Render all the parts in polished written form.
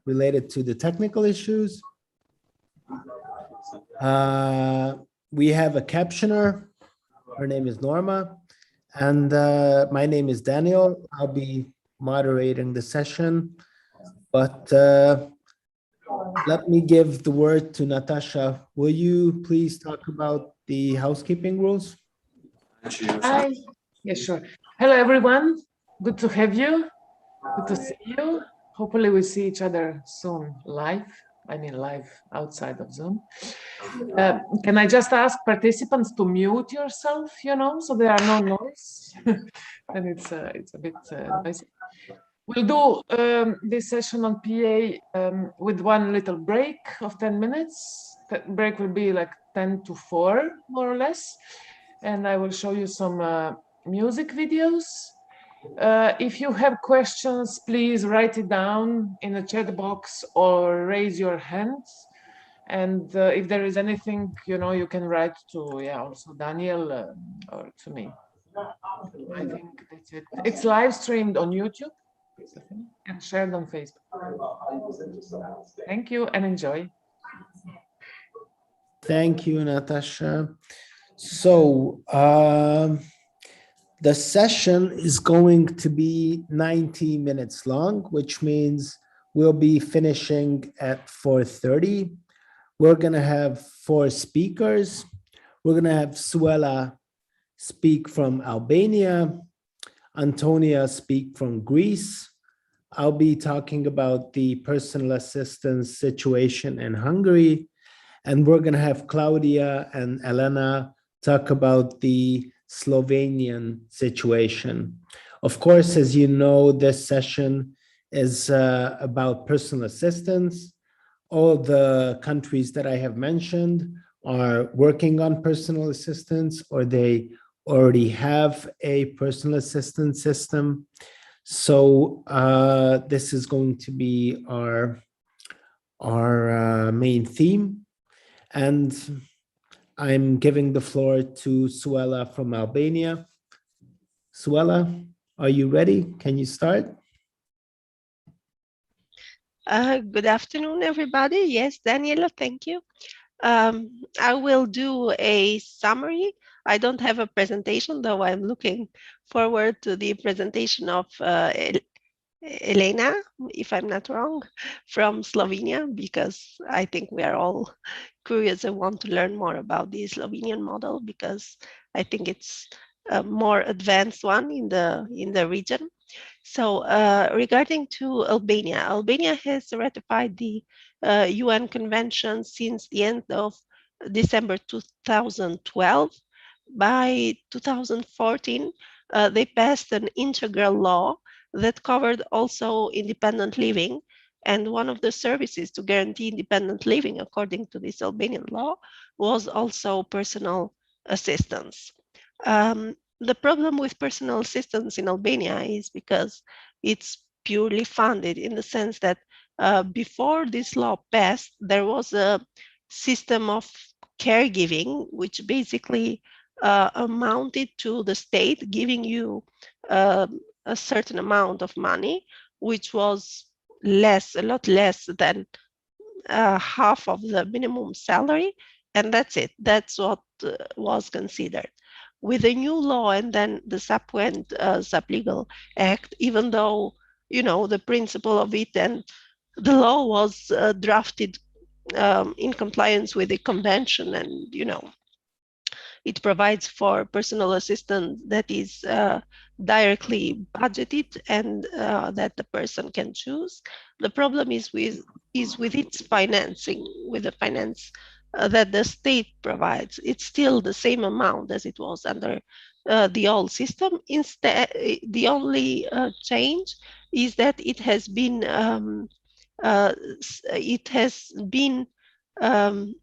related to the technical issues. We have a captioner. Her name is Norma. And my name is Daniel. I'll be moderating the session. But let me give the word to Natasha. Will you please talk about the housekeeping rules? Hi. Yeah, sure. Hello, everyone. Good to have you. Good to see you. Hopefully we see each other soon live. I mean live outside of Zoom. Can I just ask participants to mute yourself, so there are no noise? And it's a bit noisy. We'll do this session on PA with one little break of 10 minutes. The break will be like 10 to 4, more or less. And I will show you some music videos. If you have questions, please write it down in the chat box or raise your hand. And if there is anything, you can write to also Daniel or to me. I think that's it. It's live streamed on YouTube and shared on Facebook. Thank you and enjoy. Thank you, Natasha. So the session is going to be 90 minutes long, which means we'll be finishing at 4:30. We're going to have 4 speakers. We're going to have Suela speak from Albania, Antonia speak from Greece. I'll be talking about the personal assistance situation in Hungary. And we're going to have Claudia and Elena talk about the Slovenian situation. Of course, as you know, this session is about personal assistance. All the countries that I have mentioned are working on personal assistance, or they already have a personal assistance system. So this is going to be our main theme. And I'm giving the floor to Suela from Albania. Suela, are you ready? Can you start? Good afternoon, everybody. Yes, Daniela, thank you. I will do a summary. I don't have a presentation, though I'm looking forward to the presentation of Elena, if I'm not wrong, from Slovenia, because I think we are all curious and want to learn more about the Slovenian model, because I think it's a more advanced one in the region. So regarding to Albania, Albania has ratified the UN Convention since the end of December 2012. By 2014, they passed an integral law that covered also independent living. And one of the services to guarantee independent living, according to this Albanian law, was also personal assistance. The problem with personal assistance in Albania is because it's purely funded, in the sense that before this law passed, there was a system of caregiving, which basically amounted to the state giving you a certain amount of money, which was a lot less than half of the minimum salary, and that's it. That's what was considered. With the new law and then the subsequent Sublegal Act, even though, the principle of it and the law was drafted in compliance with the convention, and, it provides for personal assistance that is directly budgeted and that the person can choose. The problem is with its financing, with the finance that the state provides. It's still the same amount as it was under the old system. Instead, the only change is that it has been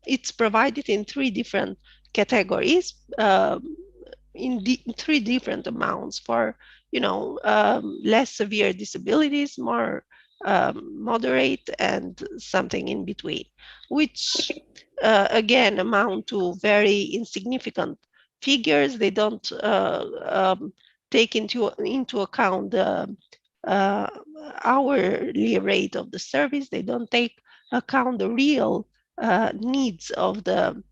it's provided in 3 different categories, in 3 different amounts for less severe disabilities, more moderate, and something in between, which again amount to very insignificant figures. They don't take into account the uh, hourly rate of the service. They don't take account the real needs of the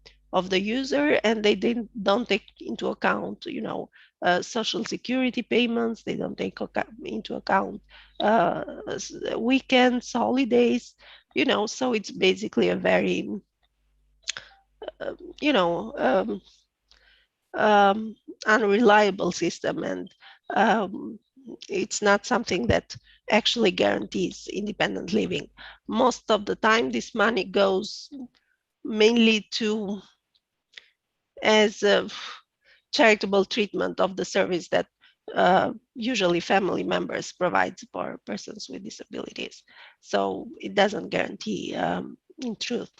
user, and they don't take into account, social security payments. They don't take into account weekends, holidays, so it's basically a very, you know, um, unreliable system, and it's not something that actually guarantees independent living. Most of the time, this money goes mainly to as a charitable treatment of the service that usually family members provide for persons with disabilities. So it doesn't guarantee, in truth,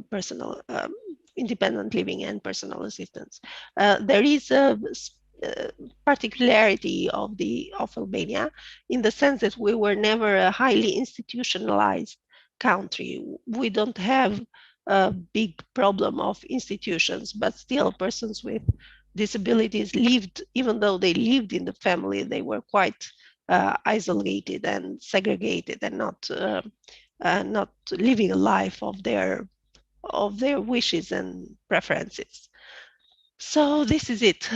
personal independent living and personal assistance. There is a particularity of Albania in the sense that we were never a highly institutionalized country. We don't have a big problem of institutions, but still persons with disabilities lived, even though they lived in the family, they were quite isolated and segregated, and not living a life of their wishes and preferences. So this is it.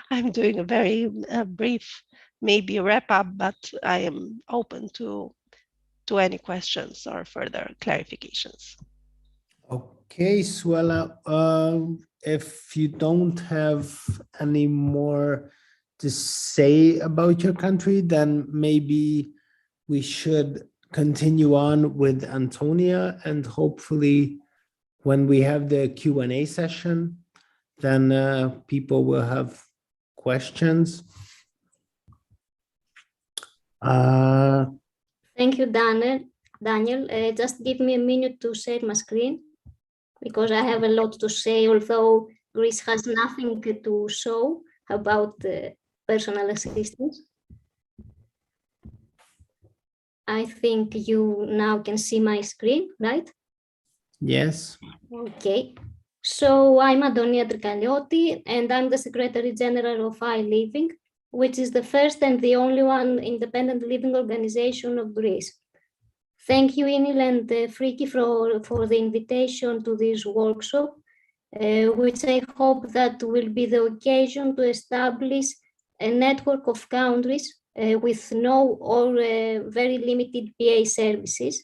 I'm doing a very brief, maybe wrap up, but I am open to any questions or further clarifications. Okay, Suela, if you don't have any more to say about your country, then maybe we should continue on with Antonia, and hopefully when we have the Q&A session, then people will have questions. Thank you, Daniel. Just give me a minute to share my screen, because I have a lot to say, although Greece has nothing to show about personal assistance. I think you now can see my screen, right? Yes. Okay. So I'm Antonia Trikalioti, and I'm the Secretary General of iLiving, which is the first and the only one independent living organization of Greece. Thank you, Inil and Friki, for the invitation to this workshop, which I hope that will be the occasion to establish a network of countries with no or very limited PA services.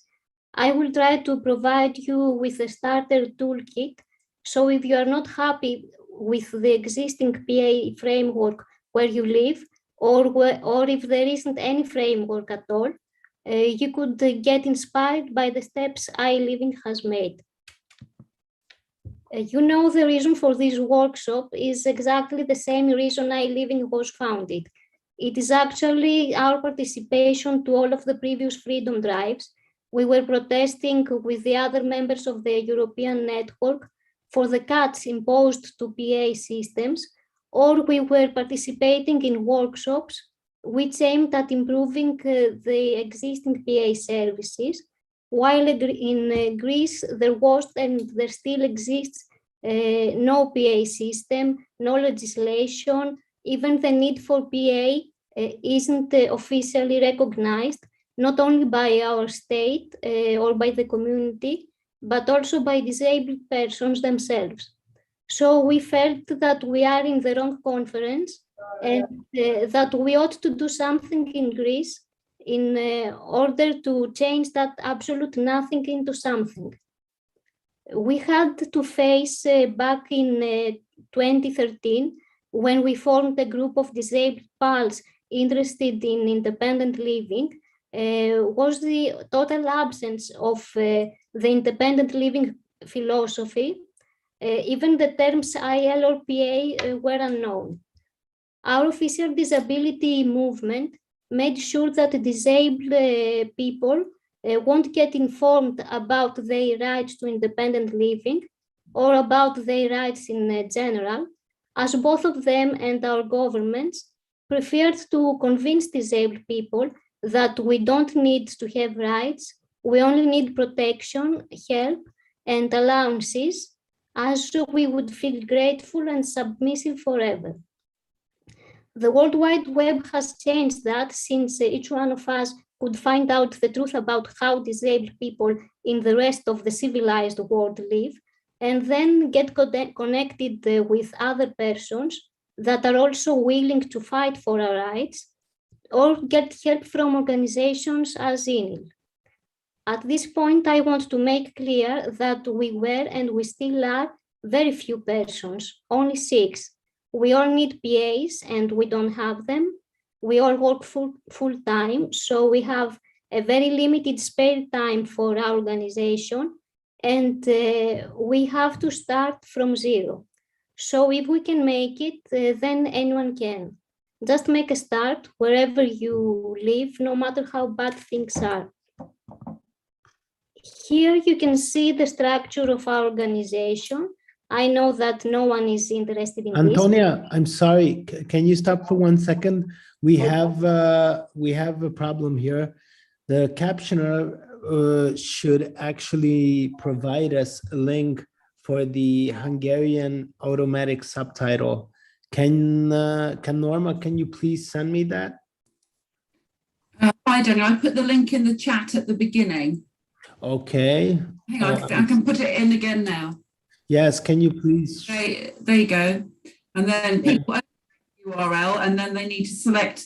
I will try to provide you with a starter toolkit. So if you are not happy with the existing PA framework where you live, or if there isn't any framework at all, you could get inspired by the steps iLiving has made. The reason for this workshop is exactly the same reason iLiving was founded. It is actually our participation to all of the previous freedom drives. We were protesting with the other members of the European network for the cuts imposed to PA systems, or we were participating in workshops which aimed at improving the existing PA services, while in Greece there was and there still exists no PA system, no legislation. Even the need for PA isn't officially recognized, not only by our state or by the community, but also by disabled persons themselves. So we felt that we are in the wrong conference, and that we ought to do something in Greece in order to change that absolute nothing into something. We had to face back in 2013, when we formed a group of disabled pals interested in independent living, was the total absence of the independent living philosophy. Even the terms IL or PA were unknown. Our official disability movement made sure that disabled people won't get informed about their rights to independent living or about their rights in general, as both of them and our governments preferred to convince disabled people that we don't need to have rights, we only need protection, help, and allowances, as we would feel grateful and submissive forever. The World Wide Web has changed that, since each one of us could find out the truth about how disabled people in the rest of the civilized world live, and then get connected with other persons that are also willing to fight for our rights, or get help from organizations as INIL. At this point, I want to make clear that we were and we still are very few persons, only 6. We all need PAs and we don't have them. We all work full time, so we have a very limited spare time for our organization, and we have to start from 0. So if we can make it, then anyone can. Just make a start wherever you live, no matter how bad things are. Here you can see the structure of our organization. I know that no one is interested in Antonia, this. I'm sorry. Can you stop for 1 second? We have a problem here. The captioner should actually provide us a link for the Hungarian automatic subtitle. Can Norma, can you please send me that? Hi, Daniel. I put the link in the chat at the beginning. Okay. Hang on, I can put it in again now. Yes, can you please? Okay, there you go. And then people open the URL, and then they need to select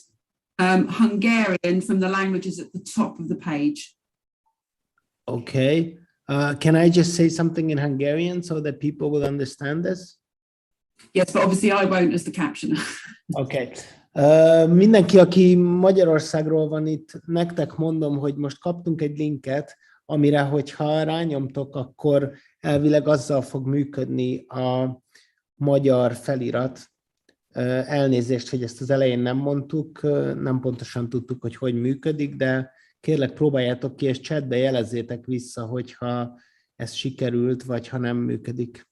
Hungarian from the languages at the top of the page. Okay. Can I just say something in Hungarian so that people will understand this? Yes, but obviously I won't as the captioner. Okay. Mindenki, aki Magyarországról van itt, nektek mondom, hogy most kaptunk egy linket, amire, hogyha rányomtok, akkor elvileg azzal fog működni a magyar felirat. Elnézést, hogy ezt az elején nem mondtuk, nem pontosan tudtuk, hogy működik, de kérlek, próbáljátok ki, és chatbe jelezzétek vissza, hogyha ez sikerült, vagy ha nem működik.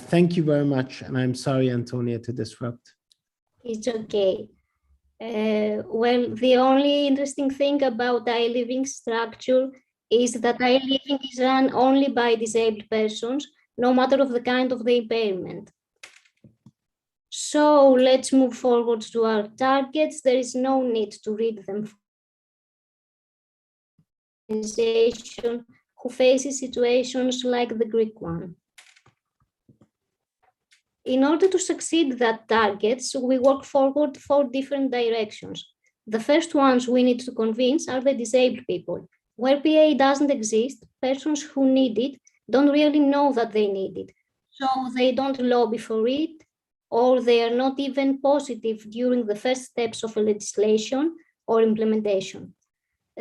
Thank you very much, and I'm sorry, Antonia, to disrupt. It's okay. Well, the only interesting thing about iLiving structure is that iLiving is run only by disabled persons, no matter of the kind of the impairment. So let's move forward to our targets. There is no need to read them. Organization who faces situations like the Greek one. In order to succeed that targets, we work forward 4 different directions. The first ones we need to convince are the disabled people. Where PA doesn't exist, persons who need it don't really know that they need it. So they don't lobby for it, or they are not even positive during the first steps of a legislation or implementation.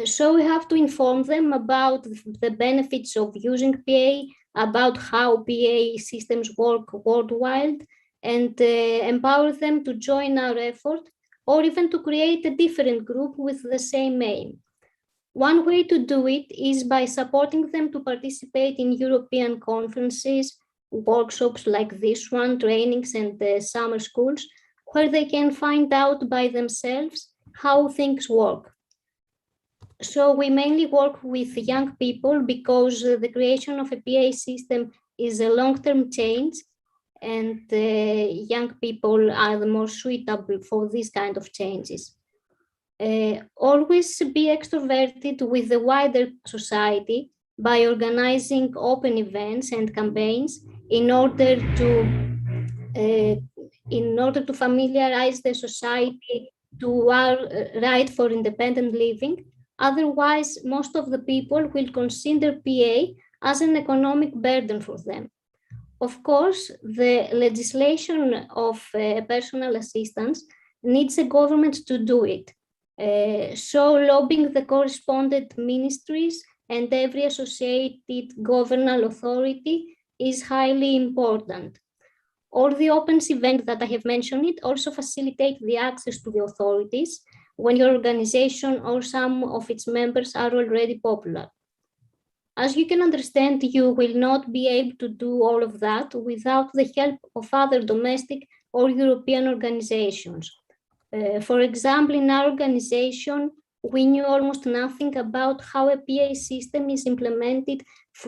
So we have to inform them about the benefits of using PA, about how PA systems work worldwide, and empower them to join our effort, or even to create a different group with the same aim. One way to do it is by supporting them to participate in European conferences, workshops like this one, trainings and summer schools, where they can find out by themselves how things work. So we mainly work with young people because the creation of a PA system is a long-term change, and young people are the more suitable for these kind of changes. Always be extroverted with the wider society by organizing open events and campaigns in order to familiarize the society to our right for independent living. Otherwise, most of the people will consider PA as an economic burden for them. Of course, the legislation of personal assistance needs a government to do it. So lobbying the correspondent ministries and every associated governmental authority is highly important. All the opens events that I have mentioned also facilitate the access to the authorities when your organization or some of its members are already popular. As you can understand, you will not be able to do all of that without the help of other domestic or European organizations. For example, in our organization, we knew almost nothing about how a PA system is implemented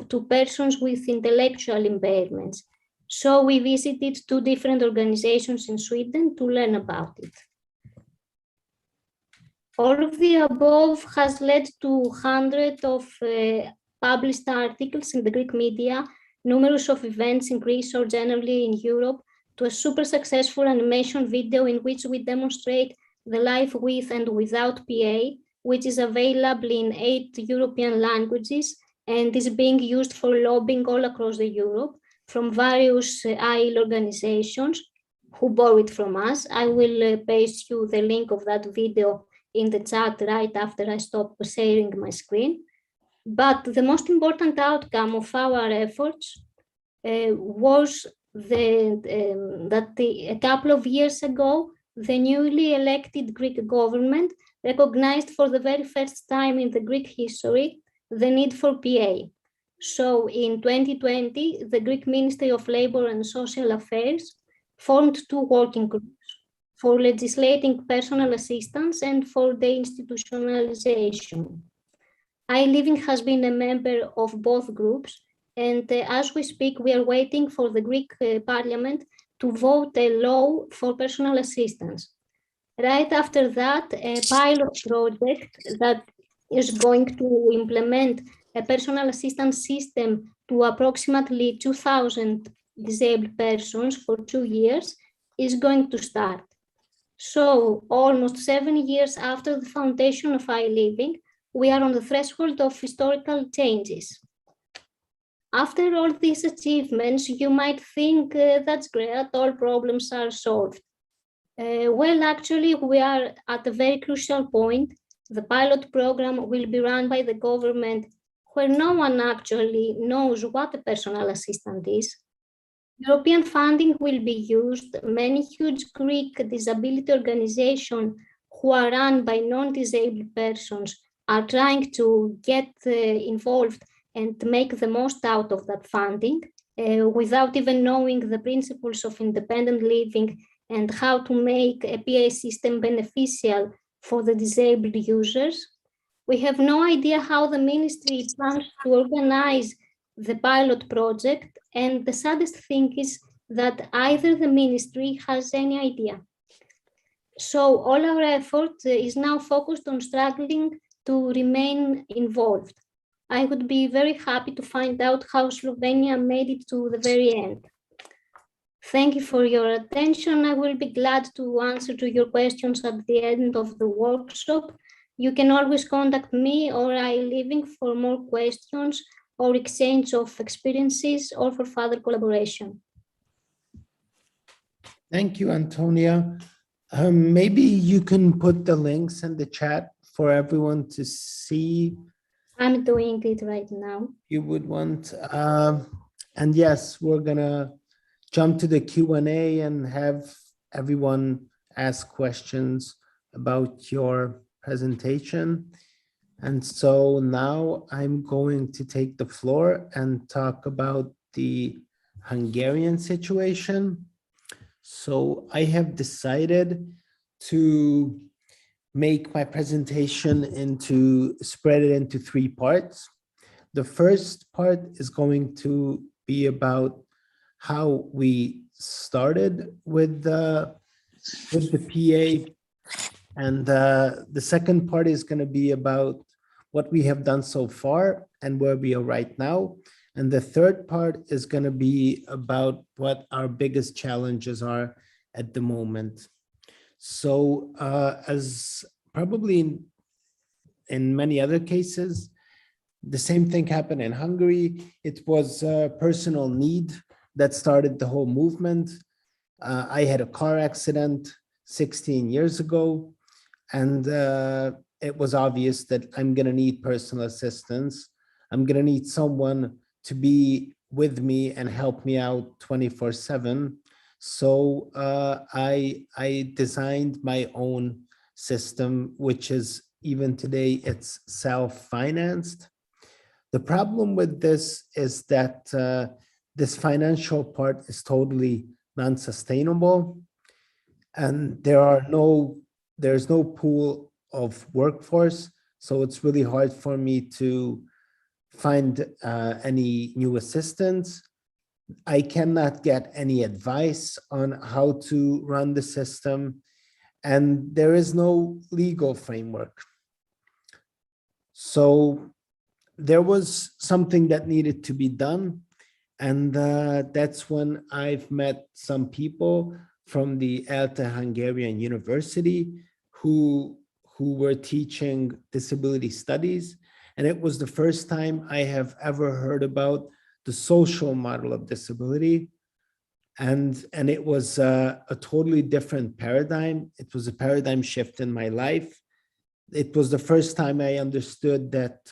to persons with intellectual impairments. So we visited 2 different organizations in Sweden to learn about it. All of the above has led to hundreds of published articles in the Greek media, numerous of events in Greece or generally in Europe, to a super successful animation video in which we demonstrate the life with and without PA, which is available in 8 European languages and is being used for lobbying all across the Europe from various IL organizations who borrow it from us. I will paste you the link of that video in the chat right after I stop sharing my screen. But the most important outcome of our efforts was that a couple of years ago, the newly elected Greek government recognized for the very first time in the Greek history the need for PA. So in 2020, the Greek Ministry of Labor and Social Affairs formed 2 working groups for legislating personal assistance and for the institutionalization. iLiving has been a member of both groups, and as we speak, we are waiting for the Greek Parliament to vote a law for personal assistance. Right after that, a pilot project that is going to implement a personal assistance system to approximately 2,000 disabled persons for 2 years is going to start. So almost 7 years after the foundation of iLiving, we are on the threshold of historical changes. After all these achievements, you might think that's great, all problems are solved. Well, actually, we are at a very crucial point. The pilot program will be run by the government where no one actually knows what a personal assistant is. European funding will be used. Many huge Greek disability organizations who are run by non-disabled persons are trying to get involved and make the most out of that funding without even knowing the principles of independent living and how to make a PA system beneficial for the disabled users. We have no idea how the ministry plans to organize the pilot project, and the saddest thing is that either the ministry has any idea. So all our effort is now focused on struggling to remain involved. I would be very happy to find out how Slovenia made it to the very end. Thank you for your attention. I will be glad to answer to your questions at the end of the workshop. You can always contact me or iLiving for more questions or exchange of experiences or for further collaboration. Thank you, Antonia. Maybe you can put the links in the chat for everyone to see. I'm doing it right now. You would want, and yes, we're gonna jump to the Q&A and have everyone ask questions about your presentation. And so now I'm going to take the floor and talk about the Hungarian situation. So I have decided to make my presentation spread it into 3 parts. The first part is going to be about how we started with the PA. And the second part is going to be about what we have done so far and where we are right now. And the third part is going to be about what our biggest challenges are at the moment. So as probably in many other cases, the same thing happened in Hungary. It was a personal need that started the whole movement. I had a car accident 16 years ago, and it was obvious that I'm going to need personal assistance. I'm going to need someone to be with me and help me out 24/7. So I designed my own system, which is even today, it's self-financed. The problem with this is that this financial part is totally non-sustainable, and there's no pool of workforce. So it's really hard for me to find any new assistants. I cannot get any advice on how to run the system, and there is no legal framework. So there was something that needed to be done, and that's when I've met some people from the ELTE Hungarian University who were teaching disability studies. And it was the first time I have ever heard about the social model of disability. And it was a totally different paradigm. It was a paradigm shift in my life. It was the first time I understood that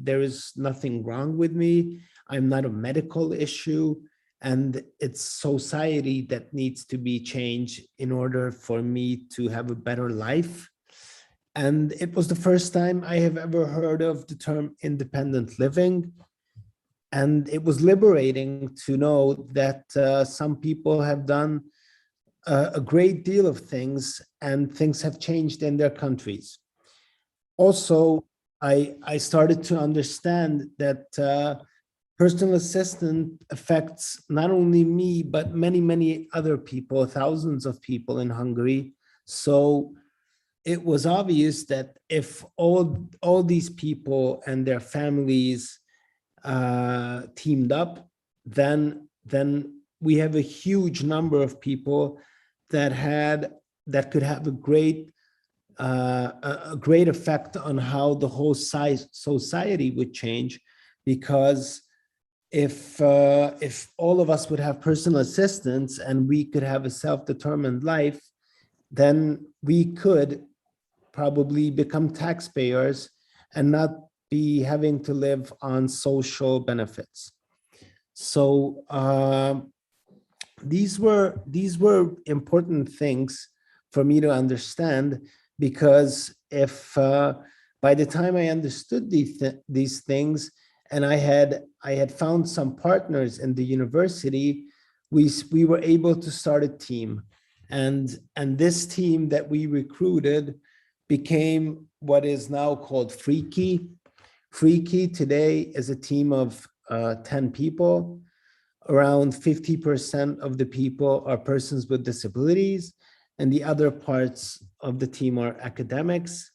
there is nothing wrong with me. I'm not a medical issue, and it's society that needs to be changed in order for me to have a better life. And it was the first time I have ever heard of the term independent living. And it was liberating to know that some people have done a great deal of things, and things have changed in their countries. Also, I started to understand that personal assistant affects not only me, but many, many other people, thousands of people in Hungary. So it was obvious that if all these people and their families teamed up, then we have a huge number of people that could have a great effect on how the whole society would change. Because if all of us would have personal assistants and we could have a self-determined life, then we could probably become taxpayers and not be having to live on social benefits. So these were important things for me to understand, because if by the time I understood these things, and I had found some partners in the university, we were able to start a team, and this team that we recruited became what is now called Freaky. Freaky today is a team of 10 people. Around 50% of the people are persons with disabilities, and the other parts of the team are academics.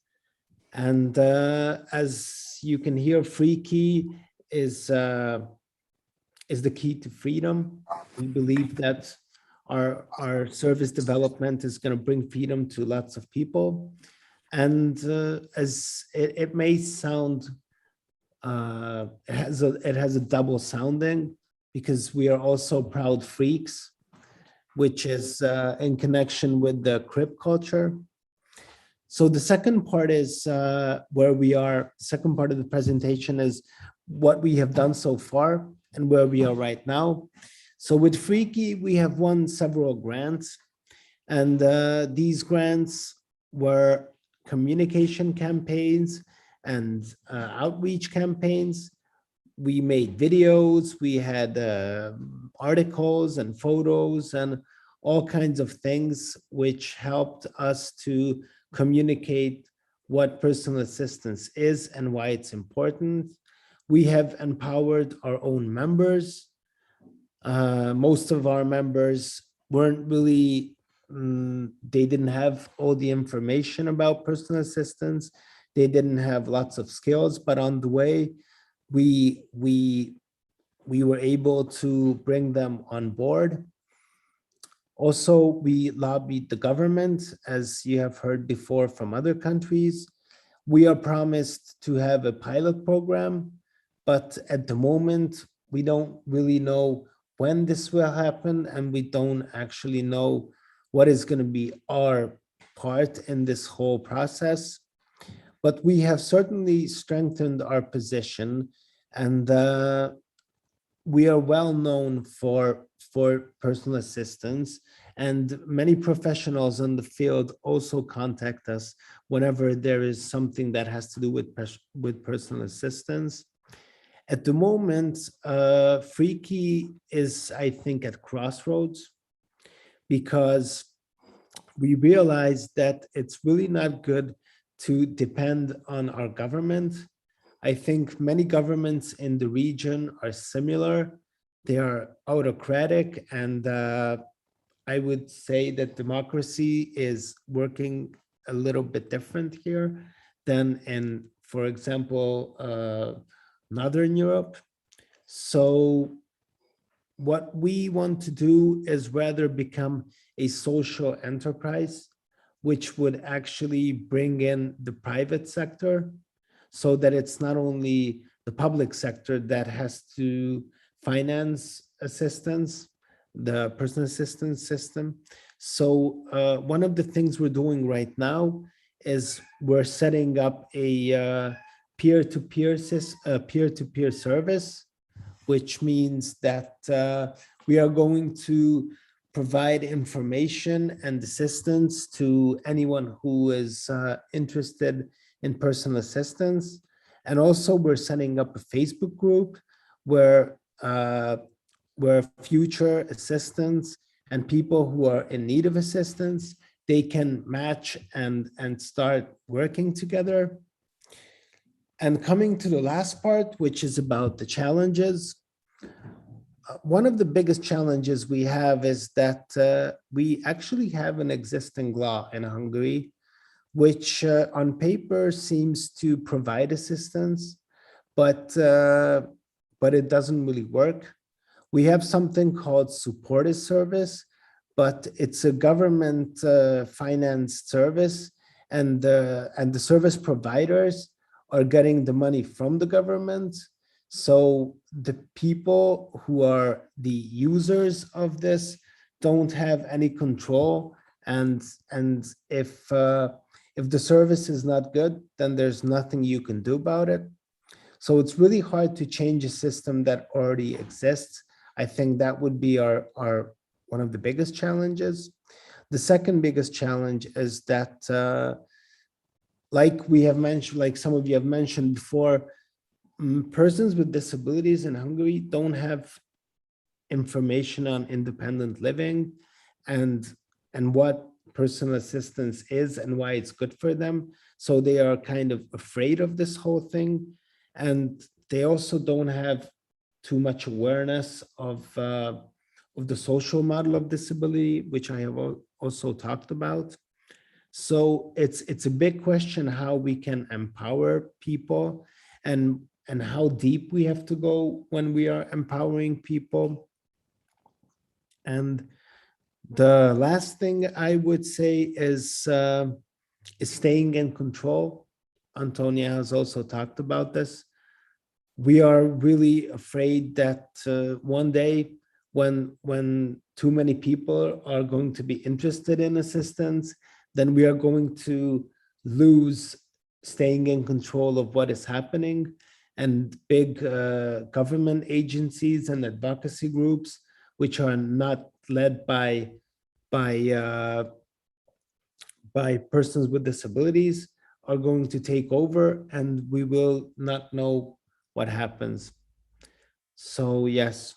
And as you can hear, Freaky is the key to freedom. We believe that our service development is going to bring freedom to lots of people. And as it may sound, it has a double sounding, because we are also proud freaks, which is in connection with the crip culture. So the second part is where we are. The second part of the presentation is what we have done so far and where we are right now. So with Freaky, we have won several grants, and these grants were communication campaigns and outreach campaigns. We made videos, we had articles and photos and all kinds of things which helped us to communicate what personal assistance is and why it's important. We have empowered our own members. Most of our members weren't really, they didn't have all the information about personal assistance. They didn't have lots of skills, but on the way, we were able to bring them on board. Also, we lobbied the government, as you have heard before from other countries. We are promised to have a pilot program, but at the moment, we don't really know when this will happen, and we don't actually know what is going to be our part in this whole process. But we have certainly strengthened our position, and we are well known for personal assistance, and many professionals in the field also contact us whenever there is something that has to do with personal assistance. At the moment, Freaky is, I think, at crossroads, because we realize that it's really not good to depend on our government. I think many governments in the region are similar. they are autocratic, and I would say that democracy is working a little bit different here than in, for example, Northern Europe. So what we want to do is rather become a social enterprise, which would actually bring in the private sector, so that it's not only the public sector that has to finance assistance, the personal assistance system. So one of the things we're doing right now is we're setting up a peer-to-peer service, which means that we are going to provide information and assistance to anyone who is interested in personal assistance. And also we're setting up a Facebook group where future assistants and people who are in need of assistance, they can match and start working together. And coming to the last part, which is about the challenges. One of the biggest challenges we have is that we actually have an existing law in Hungary, which on paper seems to provide assistance, but it doesn't really work. We have something called supported service, but it's a government financed service, and the service providers are getting the money from the government. So the people who are the users of this don't have any control, and if the service is not good, then there's nothing you can do about it. So it's really hard to change a system that already exists. I think that would be our one of the biggest challenges. The second biggest challenge is that, like we have mentioned, like some of you have mentioned before, persons with disabilities in Hungary don't have information on independent living and what personal assistance is and why it's good for them. So they are kind of afraid of this whole thing. And they also don't have too much awareness of the social model of disability, which I have also talked about. So it's a big question how we can empower people and how deep we have to go when we are empowering people. And the last thing I would say is staying in control. Antonia has also talked about this. We are really afraid that one day when too many people are going to be interested in assistance, then we are going to lose staying in control of what is happening. And big government agencies and advocacy groups, which are not led by persons with disabilities, are going to take over, and we will not know what happens. So yes,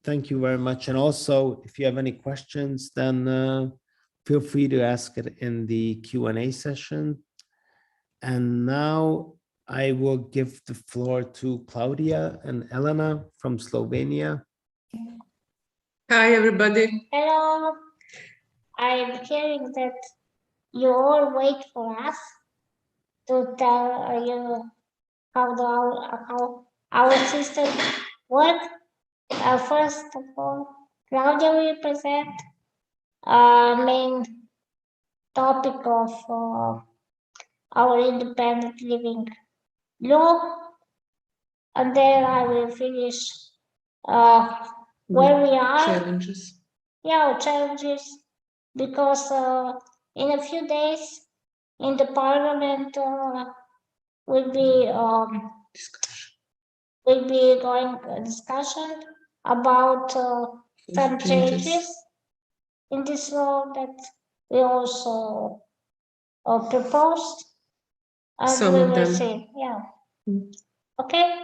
thank you very much. And also, if you have any questions, then feel free to ask it in the Q&A session. And now I will give the floor to Claudia and Elena from Slovenia. Hi, everybody. Hello. I'm hearing that you all wait for us to tell you how our system works. First of all, Claudia will present main topic of our independent living law, and then I will finish where we are. Challenges. Yeah, challenges, because in a few days in the parliament will be going a discussion about some changes in this law that we also proposed, and Some we of will them. see. Yeah. Okay.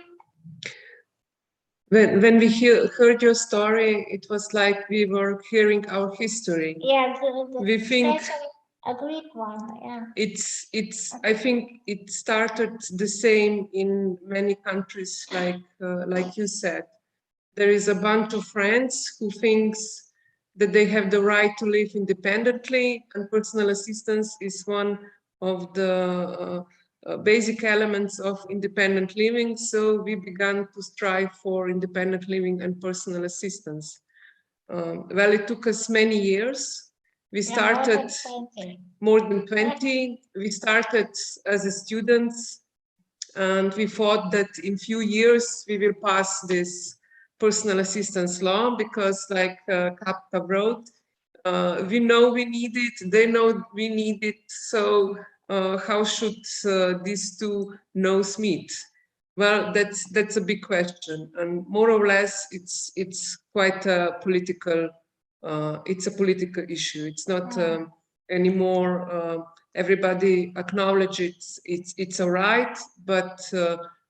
When we heard your story, it was like we were hearing our history. Yeah, We think especially a Greek one. Yeah. it's. I think it started the same in many countries, like you said. there is a bunch of friends who thinks that they have the right to live independently, and personal assistance is one of the basic elements of independent living. So we began to strive for independent living and personal assistance. Well, it took us many years. We started more than 20. We started as a students, and we thought that in few years we will pass this personal assistance law, because like Kapka wrote, we know we need it, they know we need it, so how should these two no's meet? Well, that's a big question, and more or less it's quite a political, it's a political issue. It's not anymore. Everybody acknowledges it's a right, but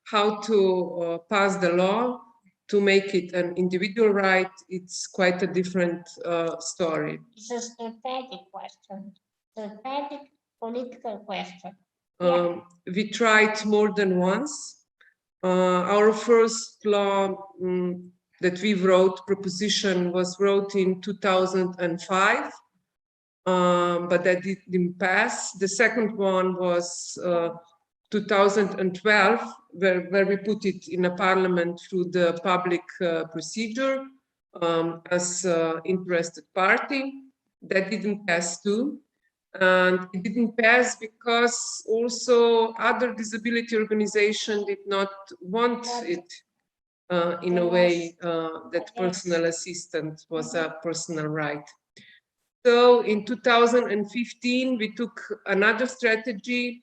how to pass the law to make it an individual right, it's quite a different story. It's a strategic question, strategic political question. We tried more than once. Our first law that we wrote, proposition, was wrote in 2005, but that didn't pass. The second one was 2012, where we put it in a parliament through the public procedure as interested party. That didn't pass too. And it didn't pass because also other disability organizations did not want it in a way that personal assistance was a personal right. So in 2015, we took another strategy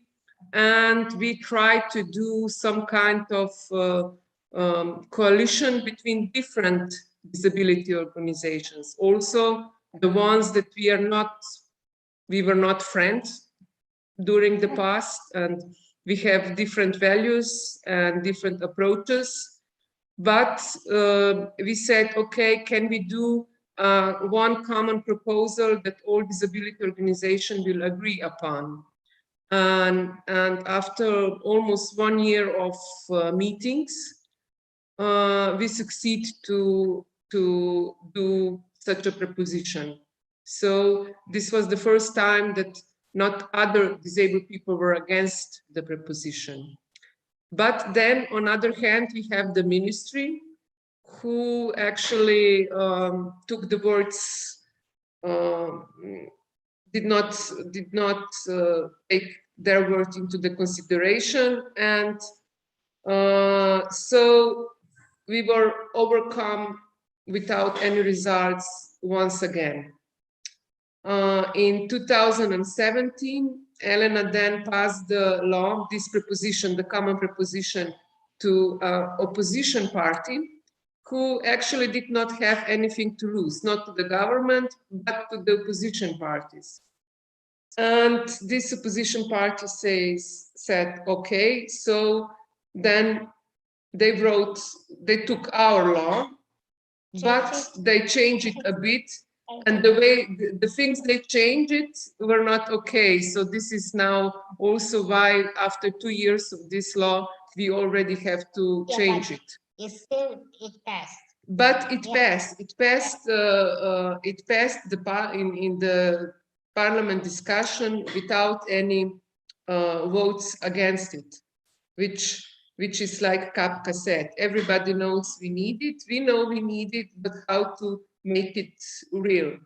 and we tried to do some kind of coalition between different disability organizations. Also, the ones that we were not friends during the past, and we have different values and different approaches. But we said, okay, can we do one common proposal that all disability organizations will agree upon? And after almost 1 year of meetings, we succeed to do such a proposition. So this was the first time that not other disabled people were against the proposition. But then on the other hand, we have the ministry who actually took the words, did not take their words into the consideration. And so we were overcome without any results once again. In 2017, Elena then passed the law, this proposition, the common proposition, to opposition party, who actually did not have anything to lose, not to the government, but to the opposition parties. And this opposition party said, okay, so then they took our law, but they changed it a bit. And the way the things they changed it were not okay. So this is now also why after 2 years of this law, we already have to change it. It passed. But it passed. It passed. It passed in the parliament discussion without any votes against it, which is like Kapka said. Everybody knows we need it. We know we need it, but how to make it real?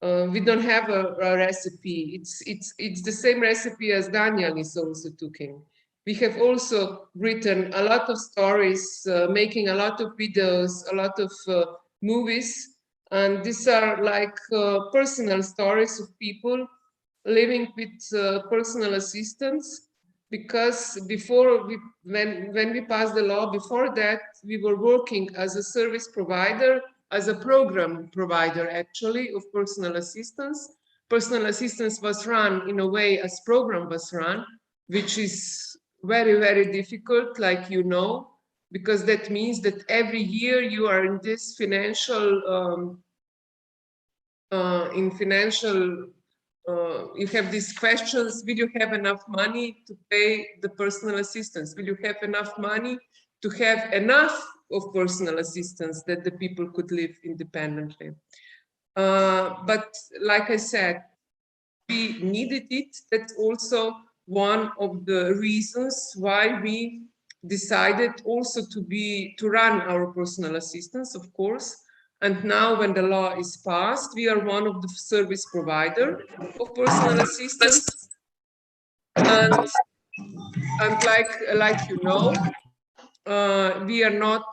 We don't have a recipe. It's the same recipe as Daniel is also taking. We have also written a lot of stories, making a lot of videos, a lot of movies, and these are like personal stories of people living with personal assistance. Because before when we passed the law, before that we were working as a service provider, as a program provider actually of personal assistance. Personal assistance was run in a way as program was run, which is very, very difficult, like you know, because that means that every year you are in this financial, you have these questions: will you have enough money to pay the personal assistance? Will you have enough money to have enough of personal assistance that the people could live independently. But like I said, we needed it. That's also one of the reasons why we decided also to run our personal assistance, of course. And now when the law is passed, we are one of the service provider of personal assistance. And like you know, we are not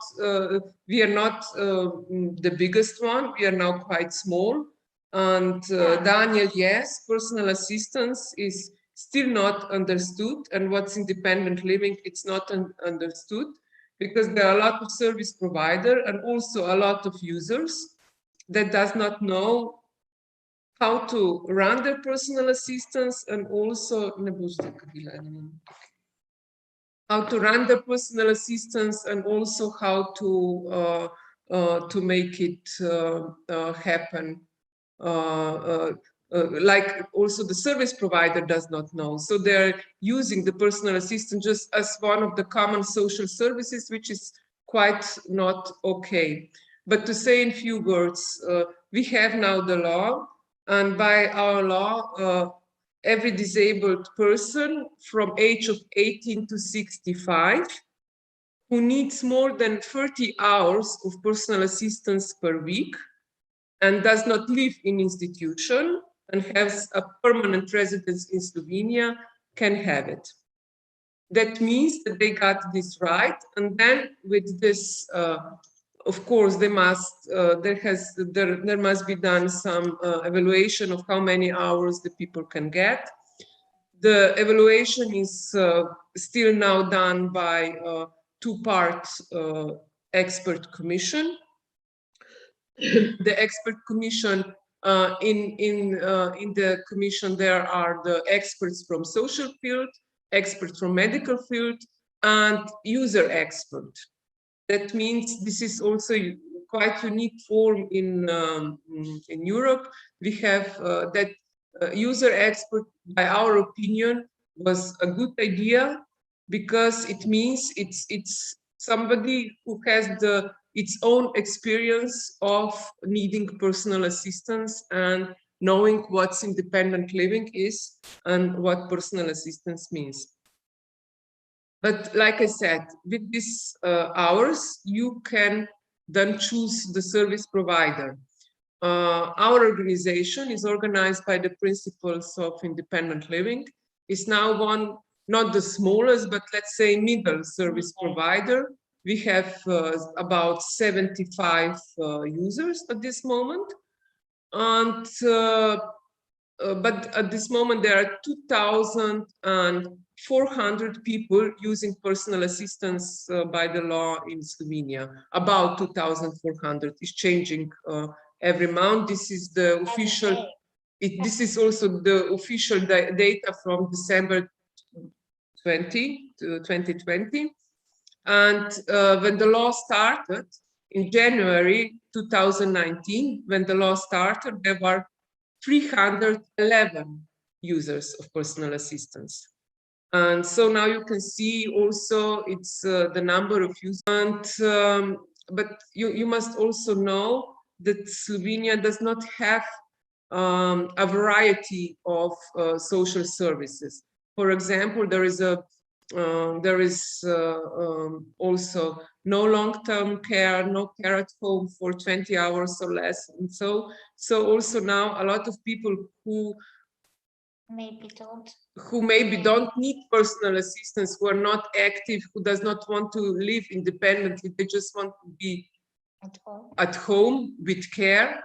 the biggest one. We are now quite small. And Daniel, yes, personal assistance is still not understood, and what's independent living, it's not understood, because there are a lot of service provider and also a lot of users that does not know how to run their personal assistance, and also how to run the personal assistance, and also how to make it happen. Like also the service provider does not know. So they're using the personal assistant just as one of the common social services, which is quite not okay. But to say in few words, we have now the law, and by our law, every disabled person from age of 18 to 65 who needs more than 30 hours of personal assistance per week and does not live in institution and has a permanent residence in Slovenia can have it. That means that they got this right, and then with this, of course, they must there must be done some evaluation of how many hours the people can get. The evaluation is still now done by two-part expert commission. The expert commission, in the commission, there are the experts from social field, experts from medical field, and user expert. That means this is also quite unique form in Europe. We have that user expert, by our opinion, was a good idea, because it means it's somebody who has its own experience of needing personal assistance and knowing what independent living is and what personal assistance means. But like I said, with these hours, you can then choose the service provider. Our organization is organized by the principles of independent living. It's now one, not the smallest, but let's say middle service provider. We have about 75 users at this moment. And but at this moment, there are 2,400 people using personal assistance by the law in Slovenia. About 2,400 is changing every month. This is the official. This is also the official data from December 2020. And when the law started in January 2019, when the law started, there were 311 users of personal assistance. And so now you can see also it's the number of users. And, but you must also know that Slovenia does not have a variety of social services. For example, there is also no long-term care, no care at home for 20 hours or less. And so also now a lot of people who maybe don't need personal assistance, who are not active, who does not want to live independently, they just want to be at home with care,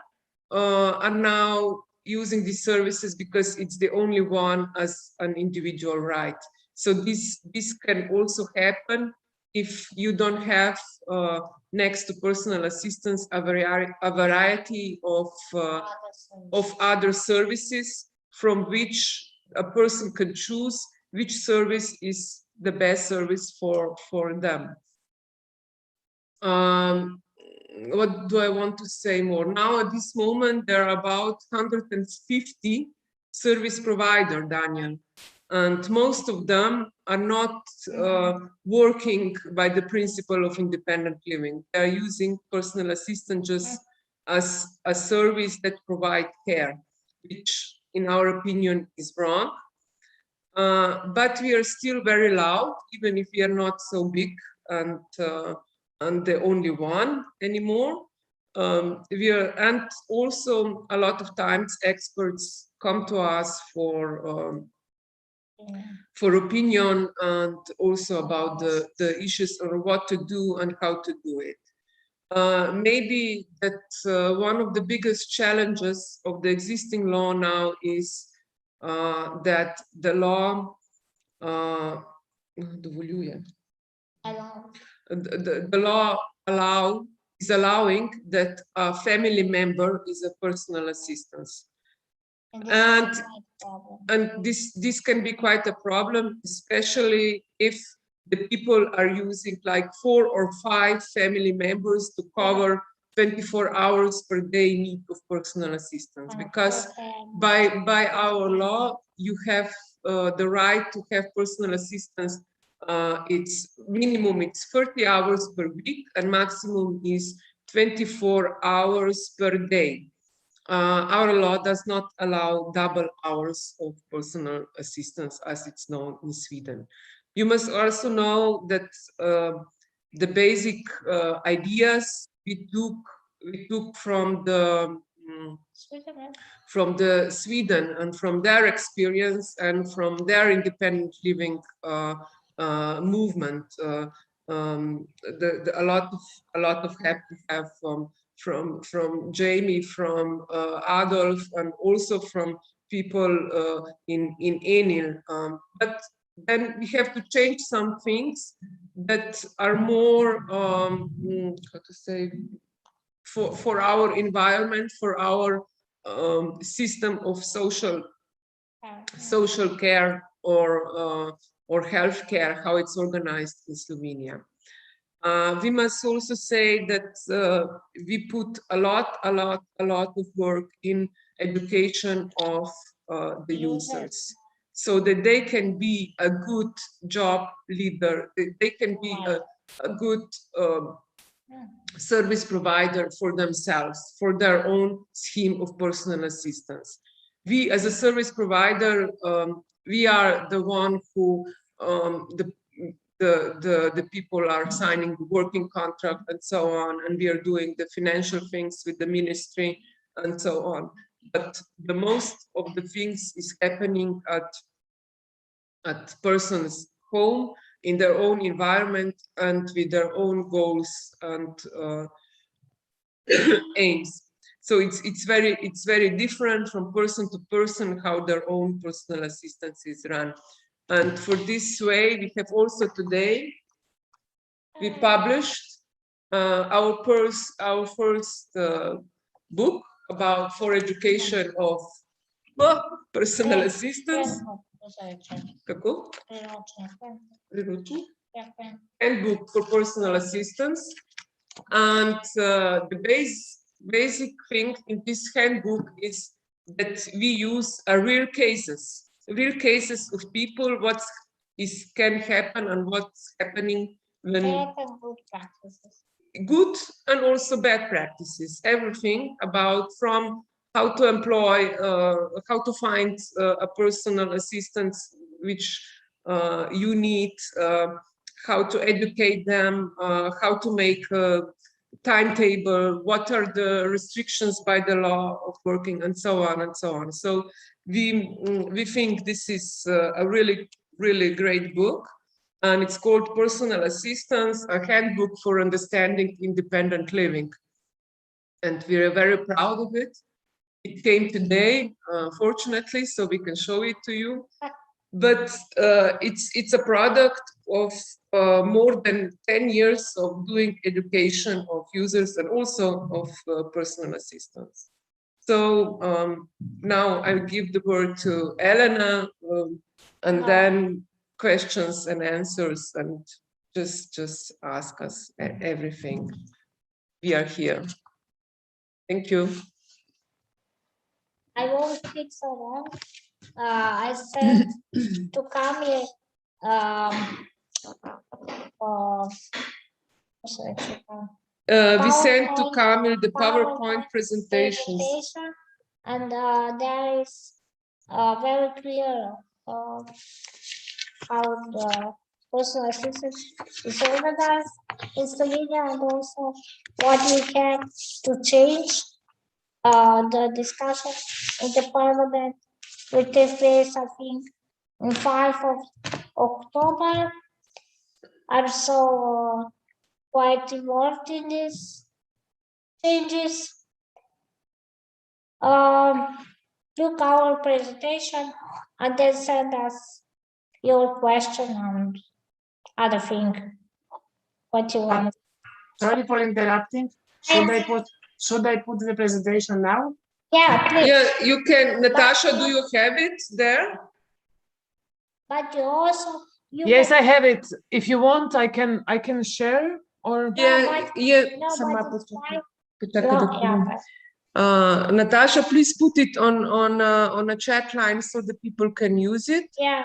are now using these services because it's the only one as an individual right. So this can also happen if you don't have next to personal assistance a variety of other services from which a person can choose which service is the best service for them. What do I want to say more? Now at this moment there are about 150 service provider, Daniel. And most of them are not working by the principle of independent living. They are using personal assistant just as a service that provides care, which in our opinion is wrong. But we are still very loud, even if we are not so big and the only one anymore. And also a lot of times experts come to us for opinion and also about the issues or what to do and how to do it. Maybe that one of the biggest challenges of the existing law now is that the law the law is allowing that a family member is a personal assistant. And this can be quite a problem, especially if the people are using like 4 or 5 family members to cover 24 hours per day need of personal assistance. Because by our law, you have the right to have personal assistance. It's minimum, it's 30 hours per week, and maximum is 24 hours per day. Our law does not allow double hours of personal assistance as it's known in Sweden. You must also know that the basic ideas we took from the Sweden and from their experience and from their independent living movement. A lot of help we have from Jamie, from Adolf, and also from people in Enil. But then we have to change some things that are more, how to say, for our environment, for our system of social care or health care, how it's organized in Slovenia. We must also say that we put a lot of work in education of the users, so that they can be a good job leader, they can be a good service provider for themselves, for their own scheme of personal assistance. We, as a service provider, we are the one who the people are signing the working contract and so on, and we are doing the financial things with the ministry and so on. But the most of the things is happening at person's home, in their own environment, and with their own goals and aims. So it's very different from person to person how their own personal assistance is run. And for this way, we have also today, we published our first book for education of personal assistance. Handbook for personal assistance. And the basic thing in this handbook is that we use real cases of people, what can happen and what's happening when good and also bad practices, everything about from how to employ, how to find a personal assistance which you need, how to educate them, how to make a timetable, what are the restrictions by the law of working, and so on and so on. So we think this is a really great book, and it's called Personal Assistance, a handbook for understanding independent living. And we are very proud of it. It came today, fortunately, so we can show it to you. But it's a product of more than 10 years of doing education of users and also of personal assistance. So now I give the word to Elena, and then questions and answers, and just ask us everything. We are here. Thank you. I won't speak so long. I sent to Camille We sent to PowerPoint- Camille the PowerPoint PowerPoint presentations. presentation, and there is very clear how the personal assistant is organized in Slovenia, and also what we can to change. The discussion in the parliament will take place, I think, on 5 of October. I'm so quite involved in these changes. Look our presentation and then send us your question and other thing. What you want. Sorry for interrupting. Should I put the presentation now? Yeah, please. Yeah, you can. Natasha, do you have it there? But you also Yes, I have it. If you want, I can share or Yeah, yeah. Сама but it's почекай. fine. Natasha, please put it on a chat line so the people can use it. Yeah.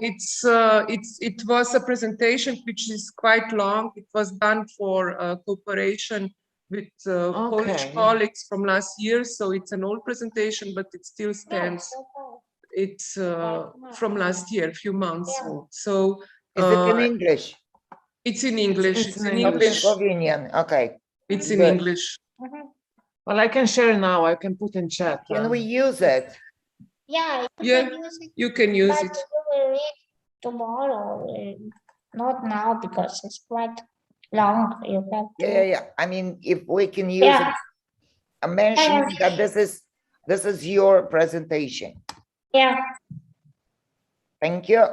It was a presentation which is quite long. It was done for cooperation with Polish Okay. colleagues from last year, so it's an old presentation, but it still No, stands. so far. It's from last year, a few months Yeah. old. So Is it in English? it's in English. It's It's in in Not in English. Slovenian. Okay. It's in Good. English. Mhm. well, I can share now. I can put in chat. Can we use it? Yeah, you Yeah. can use it, You can use but it. you will read tomorrow, not now because it's quite long. You have to. Yeah. I mean, if we can use Yeah. it, mention that this is your presentation. Yeah. Thank you.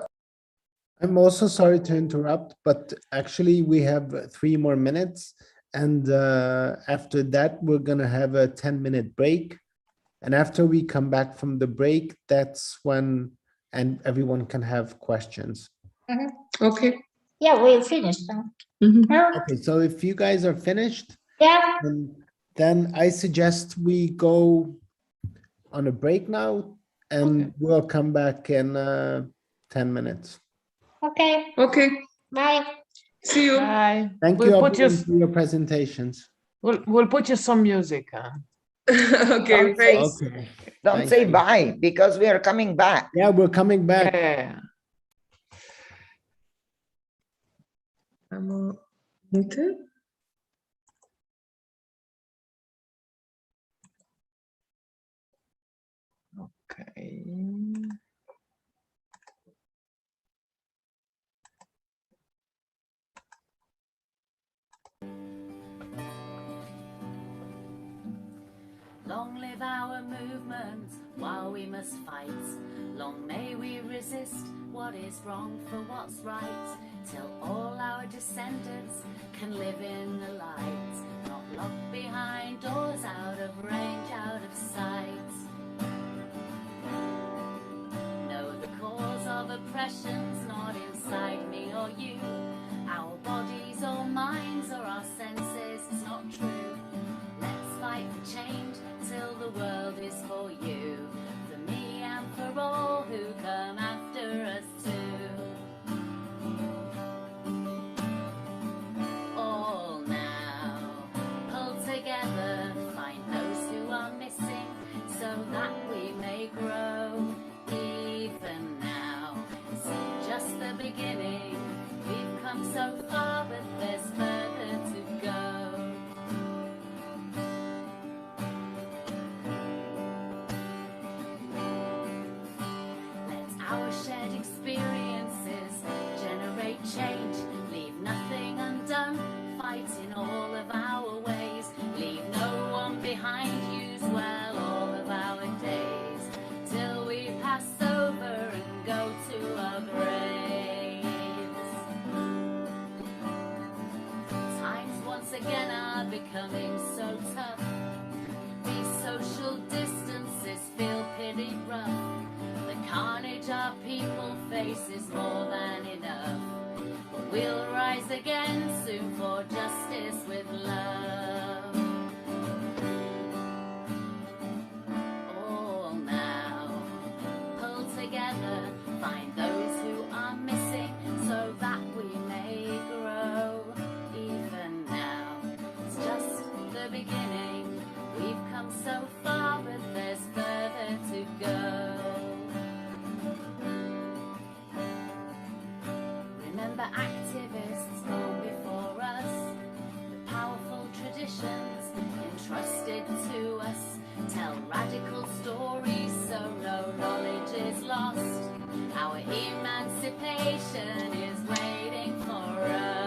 I'm also sorry to interrupt, but actually we have 3 more minutes. And after that, we're going to have a 10-minute break. And after we come back from the break, that's when everyone can have questions. Okay. Yeah, we finished now. Mhm. Yeah. Okay, so if you guys are finished, Yeah. then I suggest we go on a break now, and we'll come back in 10 minutes. Okay. Okay. Bye. See you. Bye. Thank We'll you put you. everyone for your presentations. We'll put you some music. Okay. Don't say, Thanks. Okay. don't Thank say you. bye because we are coming back. Yeah, we're coming back. Yeah. Okay. Okay. Long live our movement while we must fight. Long may we resist what is wrong for what's right, till all our descendants can live in the light, not locked behind doors, out of range, out of sight. No, the cause of oppression's not inside me or you, our bodies or minds or our senses, it's not true. Let's fight for change till the world is for you, for me and for all who come after us too. All now, pull together, find those who are missing, so that we may grow. Even now, it's just the beginning. We've come so far, but there's further to go. Our shared experiences generate change, leave nothing undone, fight in all of our ways, leave no one behind, use well all of our days, till we pass over and go to our graves. Times once again are becoming so tough, these social distances feel pretty rough. Carnage our people face is more than enough, but we'll rise again soon for justice with love. All now, pull the beginning. We've come so far, but there's further to go. Remember activists long before us, the powerful traditions entrusted to us tell radical stories so no knowledge is lost. Our emancipation is waiting for us.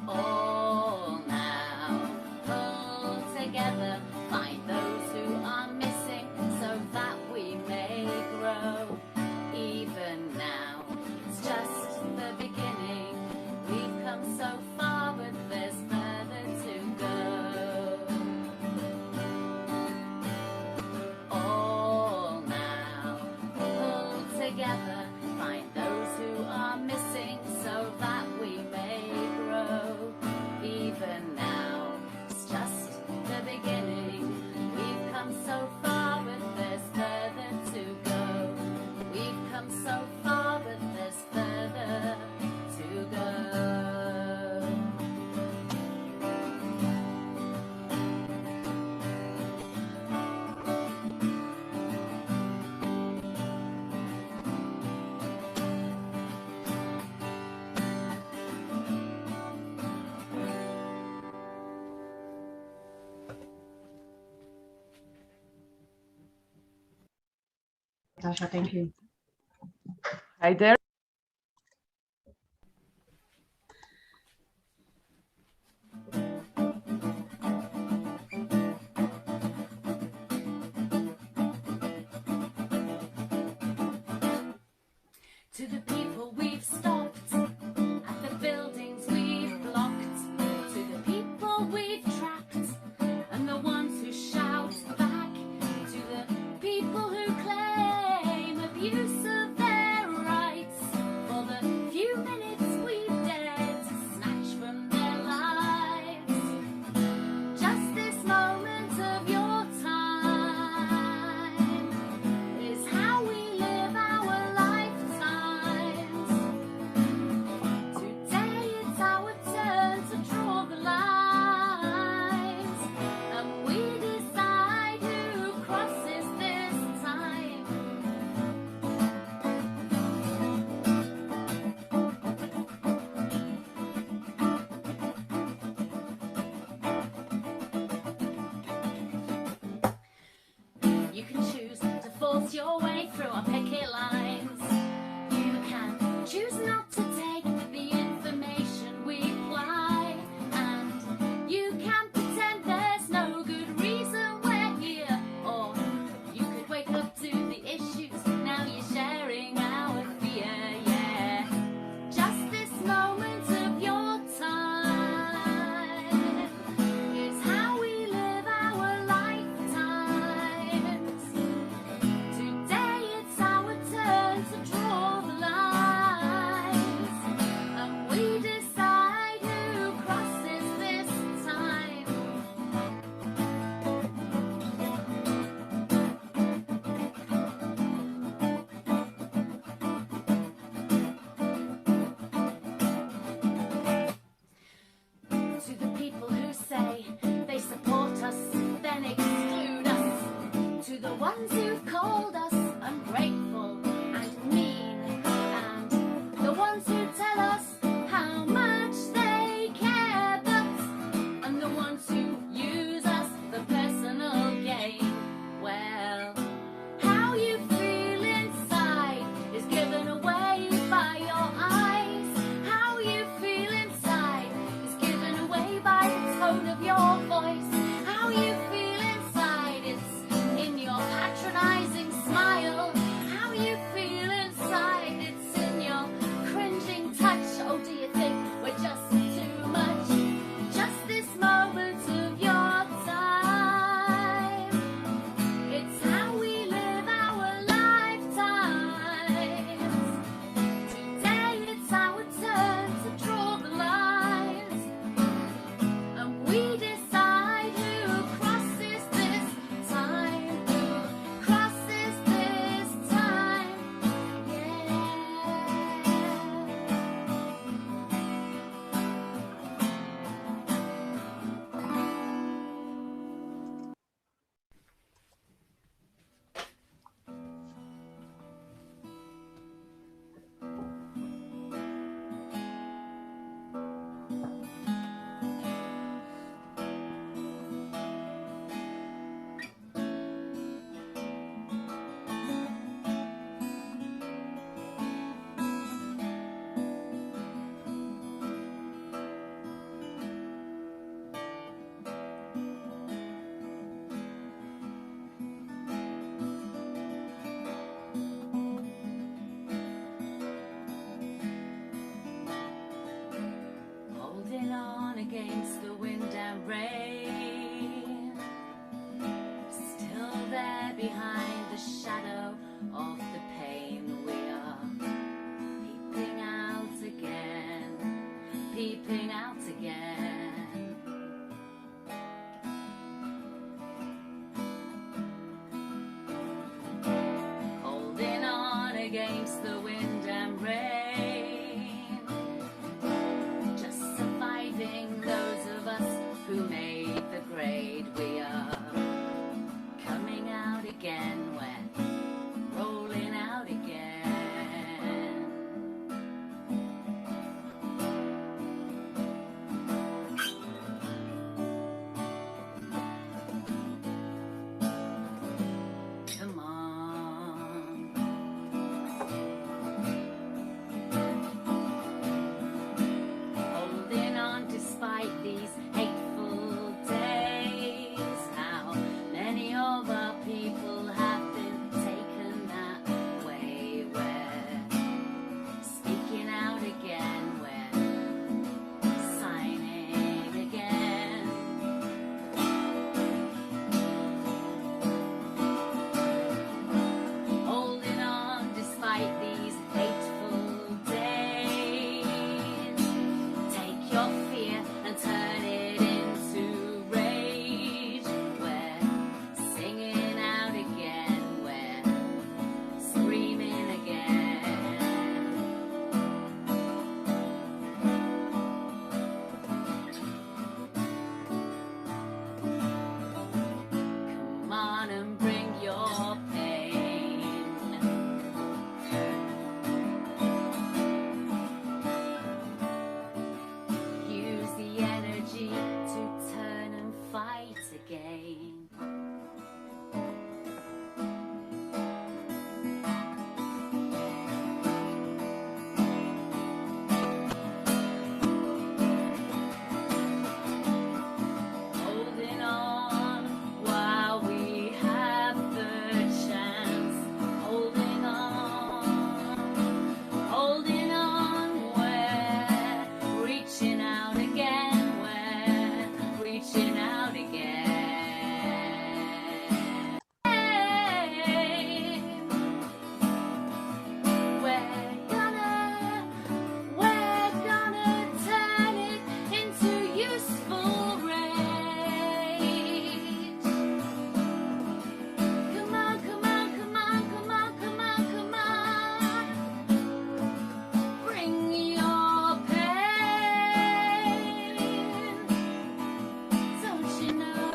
All now pull together, find those who are missing so that we may grow. Even now, it's just the beginning. We've come so far, but there's further to go. All now pull together, find those who are missing so that we may grow. Even now, it's just the beginning. We've come so far, but there's further to go. We've come so far, but there's further to go. Natasha, thank you. Hi there. To the people we've stopped, at the buildings we've blocked, to the people we've trapped, and the ones who shout back, to the people who claim abuse of their rights, for the few minutes we've dared to snatch from their lives. Just this moment of your time is how we live our lifetime. rain. Still there behind the shadow of the pain, we are peeping out again, peeping out again. Holding on against the wind and rain, just surviving those of us who made the grade. We are coming out again, we're rolling out again. Come on. Holding on despite these hateful days. How many of our people have been taken that way? We're speaking out again, we're signing again. Holding on despite these hateful days. Take your fear and turn it into rage. We're singing out again, we're screaming again. Come on and bring your pain. Use the energy to turn and fight again. Holding on while we have the chance. Holding on, we're reaching out again, we're reaching out again. Hey, we're gonna turn it into useful rage. Come on, come on, come on, come on, come on, come on. Bring your pain. Don't you know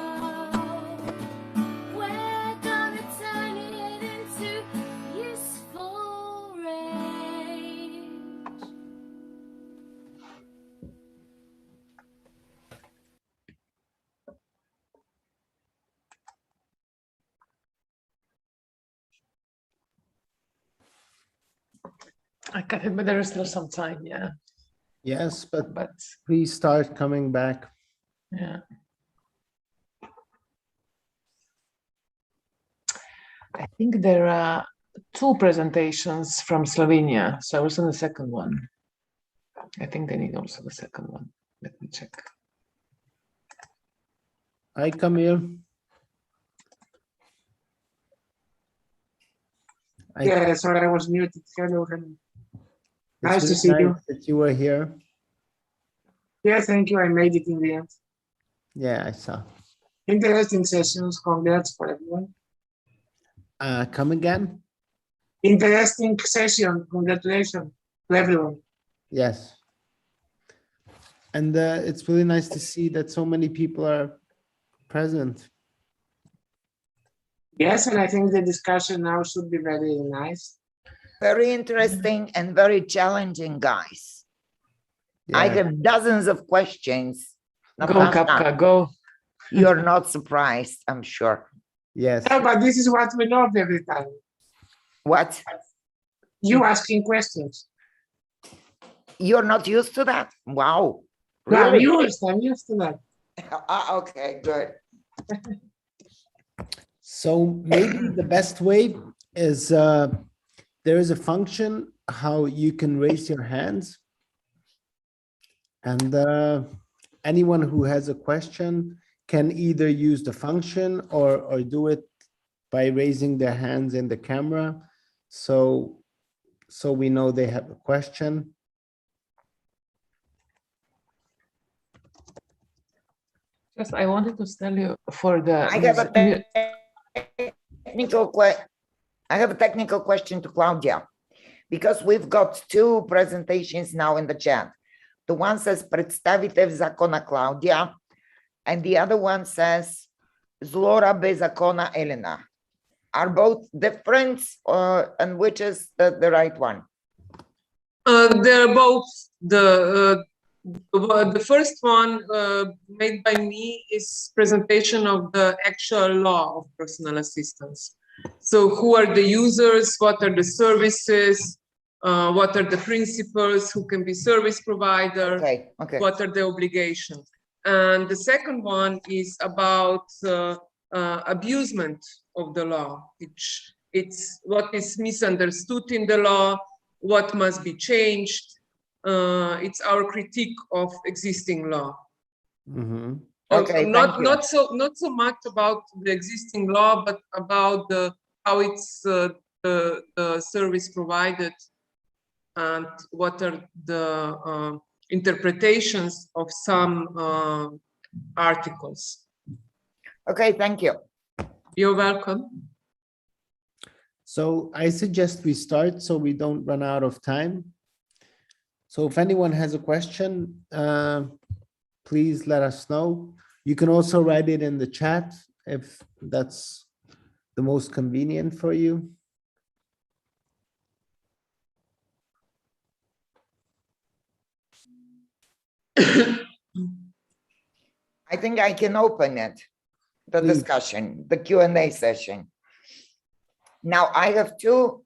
we're gonna turn it into useful rage? I got it, but there is still some time, yeah. Yes, but But please start coming back. yeah. I think there are two presentations from Slovenia, so I was on the second one. I think they need also the second one. Let me check. Hi, Camille. Yeah, sorry, I was muted. Hello, hello. Nice It's to see really you. nice that you were here. Yeah, thank you. I made it in the end. Yeah, I saw. Interesting sessions. Congrats for everyone. Come again? Interesting session. Congratulations to everyone. Yes. And it's really nice to see that so many people are present. Yes, and I think the discussion now should be very nice. Very interesting and very challenging, guys. I Yeah. have dozens of questions. Go, Natasha, Kapka, go. you're not surprised, I'm sure. Yes. Yeah, but this is what we love every time. What? You asking questions. You're not used to that? Wow. No, I'm Really? used to that. Okay, good. So maybe the best way is there is a function how you can raise your hands, and anyone who has a question can either use the function or do it by raising their hands in the camera. So we know they have a question. Just I wanted to tell you for the I have a technical question to Claudia, because we've got two presentations now in the chat. The one says Представитель закона Claudia, and the other one says Zloraba zakona Elena. Are both different, and which is the right one? They're both the first one made by me is presentation of the actual law of personal assistance. So who are the users, what are the services, what are the principals, who can be service provider, okay. What are the obligations. And the second one is about abusement of the law, which it's what is misunderstood in the law, what must be changed. It's our critique of existing law. Mm-hmm. Okay, not so much about the existing law, but about how it's the service provided and what are the interpretations of some articles. Okay, thank you. You're welcome. So I suggest we start so we don't run out of time. So if anyone has a question, please let us know. You can also write it in the chat if that's the most convenient for you. I think I can open it, the discussion, the Q&A session. Now, I have two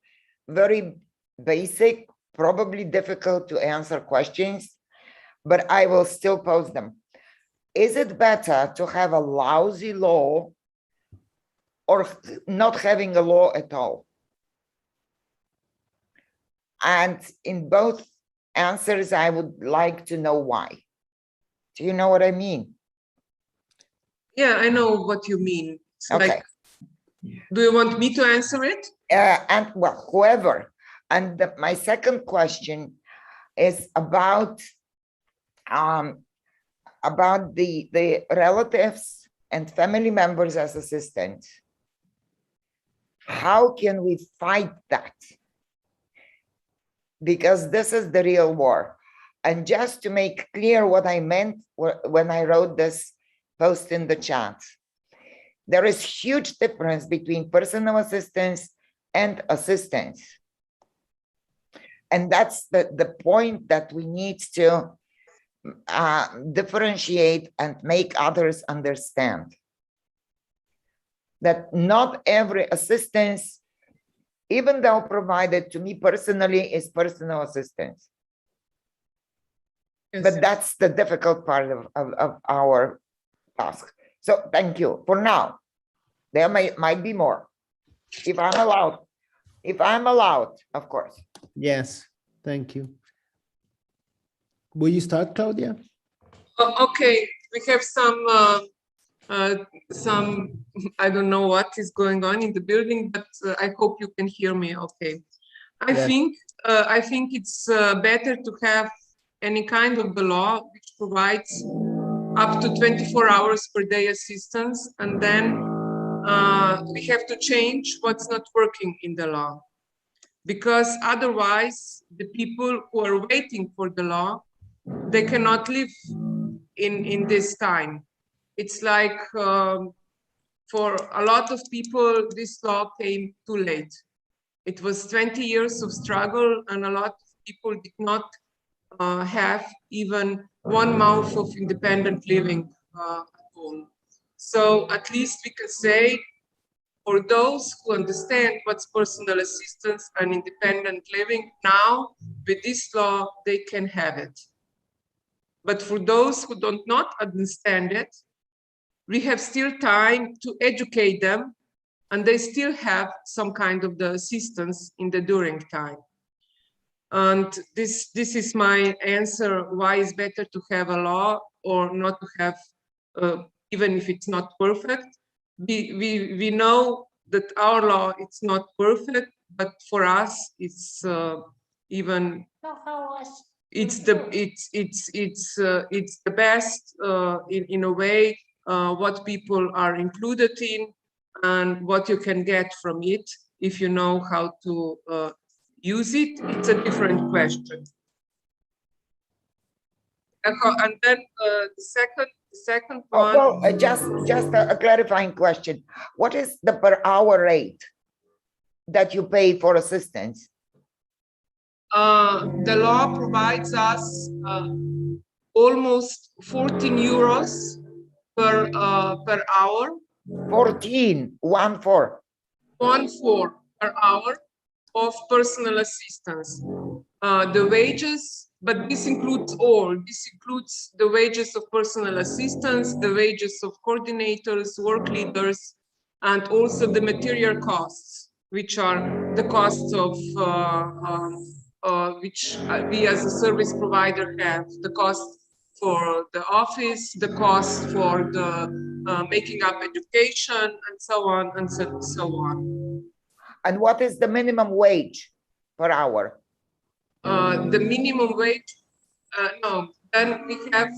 very basic, probably difficult to answer questions, but I will still pose them. Is it better to have a lousy law or not having a law at all? And in both answers, I would like to know why. Do you know what I mean? Yeah, I know what you mean. It's okay. Like, do you want me to answer it? And well, whoever. And my second question is about the relatives and family members as assistants. How can we fight that? Because this is the real war. And just to make clear what I meant when I wrote this post in the chat, there is huge difference between personal assistance and assistance. And that's the point that we need to differentiate and make others understand. That not every assistance, even though provided to me personally, is personal assistance. Yes. But that's the difficult part of our task. So thank you. For now, there might be more. If I'm allowed, of course. Yes, thank you. Will you start, Claudia? Okay, we have some, I don't know what is going on in the building, but I hope you can hear me okay. I think it's better to have any kind of the law which provides up to 24 hours per day assistance, and then we have to change what's not working in the law. Because otherwise, the people who are waiting for the law, they cannot live in this time. It's like for a lot of people, this law came too late. It was 20 years of struggle, and a lot of people did not have even 1 month of independent living at home. So at least we can say, for those who understand what's personal assistance and independent living, now with this law, they can have it. But for those who don't not understand it, we have still time to educate them, and they still have some kind of the assistance in the during time. And this is my answer, why it's better to have a law or not to have, even if it's not perfect. We know that our law, it's not perfect, but for us, it's even, it's the best in a way, what people are included in and what you can get from it if you know how to use it. It's a different question. And then the second one. Well, just a clarifying question. What is the per hour rate that you pay for assistance? The law provides us almost 14 euros per hour. 14, 1-4. 1-4 per hour of personal assistance. The wages, but this includes all. This includes the wages of personal assistants, the wages of coordinators, work leaders, and also the material costs, which are the costs of which we as a service provider have, the cost for the office, the cost for the making up education, and so on and so on. And what is the minimum wage per hour? The minimum wage, no, then we have,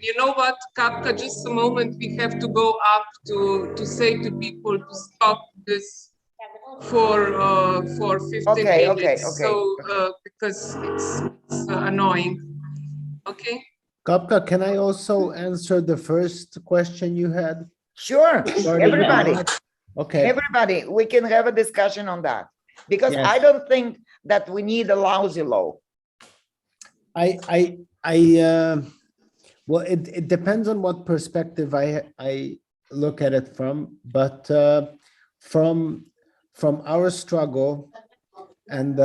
you know what, Kapka, just a moment, we have to go up to say to people to stop this for 15 minutes. So, because it's annoying. Okay. Kapka, can I also answer the first question you had? Sure, everybody. Okay. Everybody, we can have a discussion on that. Because Yes. I don't think that we need a lousy law. Well, it depends on what perspective I look at it from, but from our struggle and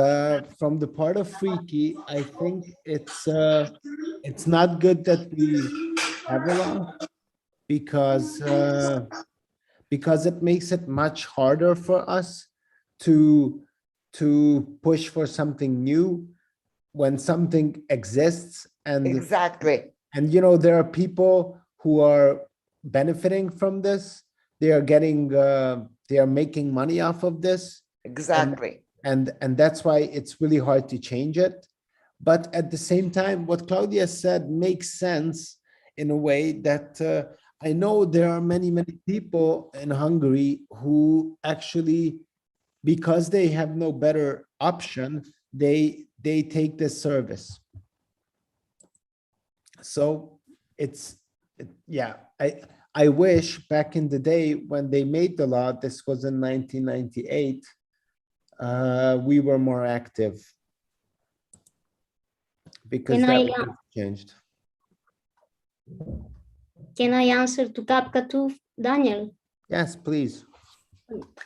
from the part of Freaky, I think it's not good that we have a law because it makes it much harder for us to push for something new when something exists. And exactly. And you know, there are people who are benefiting from this. They are getting they are making money off of this. Exactly. And that's why it's really hard to change it. But at the same time, what Claudia said makes sense in a way that I know there are many people in Hungary who actually, because they have no better option, they take this service. So yeah, I wish back in the day when they made the law, this was in 1998, we were more active because that would have changed. Can I answer to Kapka too, Daniel? Yes, please.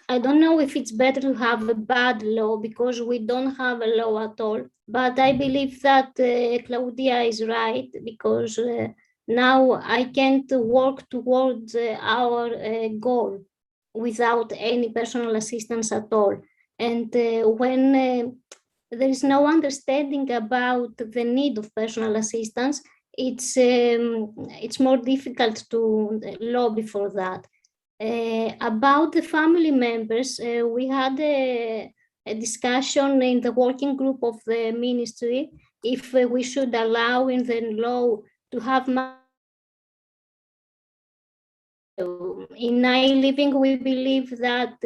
I don't know if it's better to have a bad law because we don't have a law at all. But I believe that Claudia is right because now I can't work towards our goal without any personal assistance at all. And when there is no understanding about the need of personal assistance, it's more difficult to lobby for that. About the family members, we had a discussion in the working group of the ministry if we should allow in the law to have in living. We believe that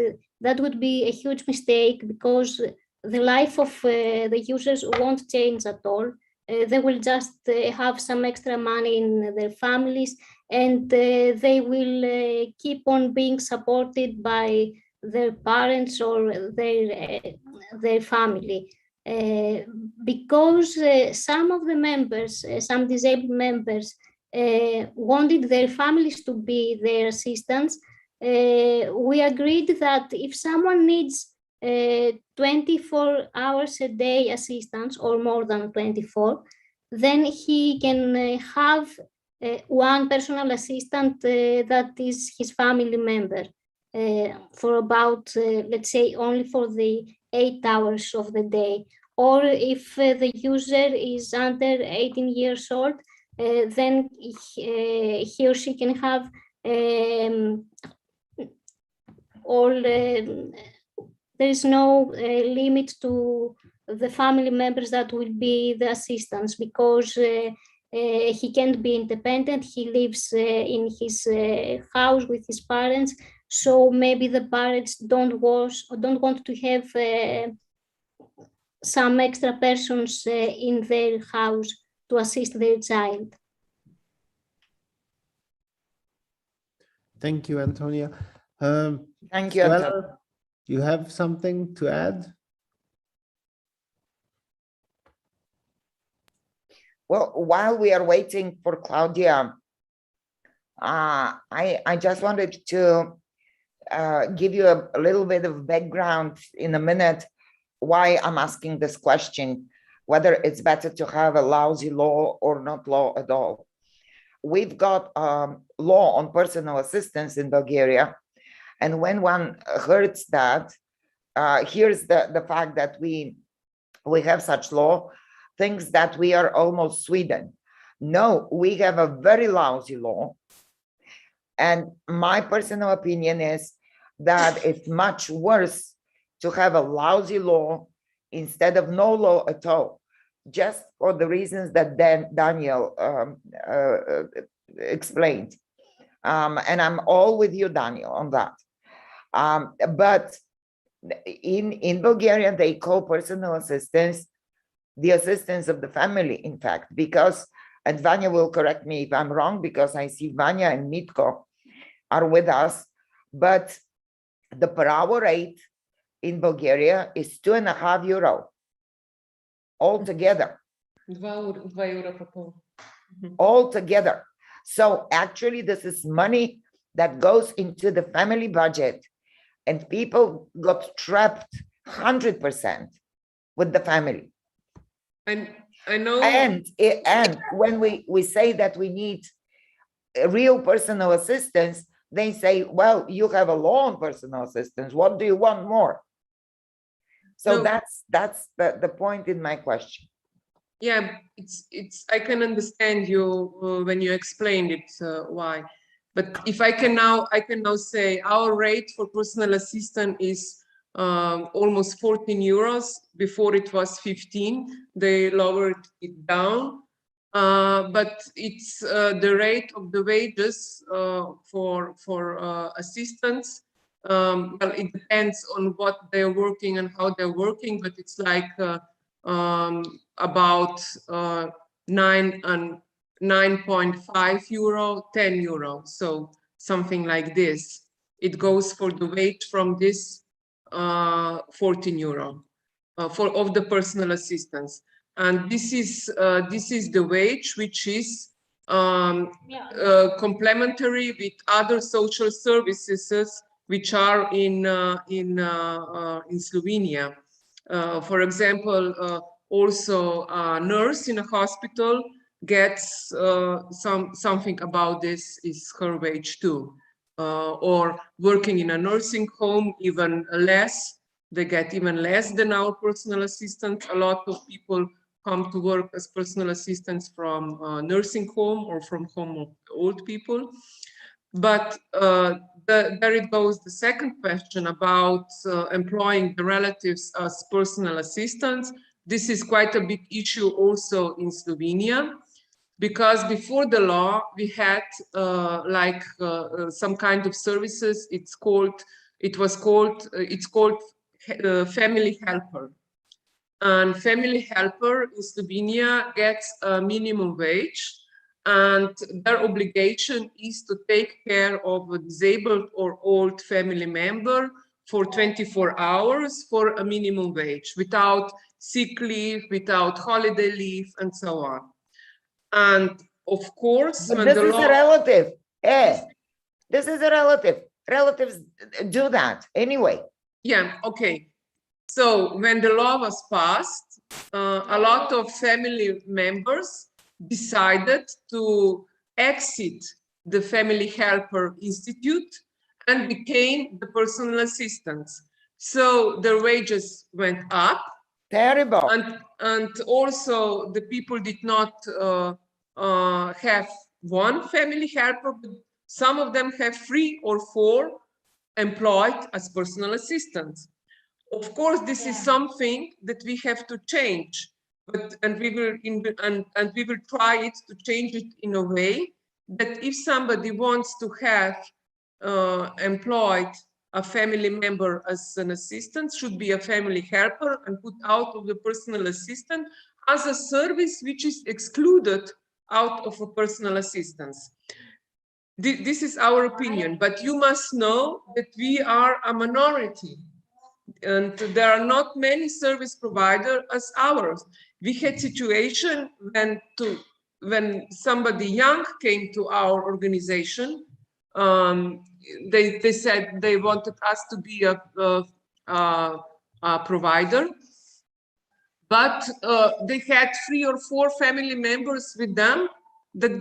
that would be a huge mistake because the life of the users won't change at all. They will just have some extra money in their families, and they will keep on being supported by their parents or their family. Because some of the members, some disabled members, wanted their families to be their assistants, we agreed that if someone needs 24 hours a day assistance or more than 24, then he can have one personal assistant that is his family member for about, let's say, only for the 8 hours of the day. or if the user is under 18 years old, then he or she can have there is no limit to the family members that will be the assistants, because he can't be independent. He lives in his house with his parents, so maybe the parents don't want to have some extra persons in their house to assist their child. Thank you, Antonia. Thank you, Antonia. Suella, you have something to add? Well, while we are waiting for Claudia, I just wanted to give you a little bit of background in a minute why I'm asking this question, whether it's better to have a lousy law or not law at all. We've got law on personal assistance in Bulgaria, and when one hears that, here's the fact that we have such law, thinks that we are almost Sweden. No, we have a very lousy law. And my personal opinion is that it's much worse to have a lousy law instead of no law at all, just for the reasons that Daniel explained. And I'm all with you, Daniel, on that. But in Bulgaria, they call personal assistance the assistance of the family, in fact, because, and Vanya will correct me if I'm wrong, because I see Vanya and Mitko are with us, but the per hour rate in Bulgaria is €2.5 altogether. 2 euro per pol. Altogether. So actually, this is money that goes into the family budget, and people got trapped 100% with the family. And I know. And when we say that we need real personal assistance, they say, well, you have a law on personal assistance. What do you want more? So No. that's the point in my question. Yeah, it's I can understand you when you explained it why, but if I can now say our rate for personal assistant is almost 14 euros. Before it was 15. They lowered it down, but it's the rate of the wages for assistants. Well, it depends on what they're working and how they're working, but it's like about 9.5 euro, 10 euro. So something like this. It goes for the wage from this 14 euro of the personal assistance. And this is the wage, which is complementary with other social services which are in Slovenia. For example, also a nurse in a hospital gets something about this, is her wage too. Or working in a nursing home, even less. They get even less than our personal assistants. A lot of people come to work as personal assistants from nursing home or from home of old people. But there it goes, the second question about employing the relatives as personal assistants. This is quite a big issue also in Slovenia, because before the law we had some kind of services. It's called family helper. And family helper in Slovenia gets a minimum wage, and their obligation is to take care of a disabled or old family member for 24 hours for a minimum wage, without sick leave, without holiday leave, and so on. And of course, but this is a relative. This is a relative. Relatives do that anyway. Yeah, okay. So when the law was passed, a lot of family members decided to exit the Family Helper Institute and became the personal assistants. So their wages went up, Terrible. And also the people did not have one family helper, but some of them have 3 or 4 employed as personal assistants. Of course, this is something that we have to change, but we will try it to change it in a way that if somebody wants to have employed a family member as an assistant, should be a family helper and put out of the personal assistant as a service which is excluded out of a personal assistance. This is our opinion, but you must know that we are a minority and there are not many service providers as ours. We had situation when somebody young came to our organization, they said they wanted us to be a provider, but they had 3 or 4 family members with them that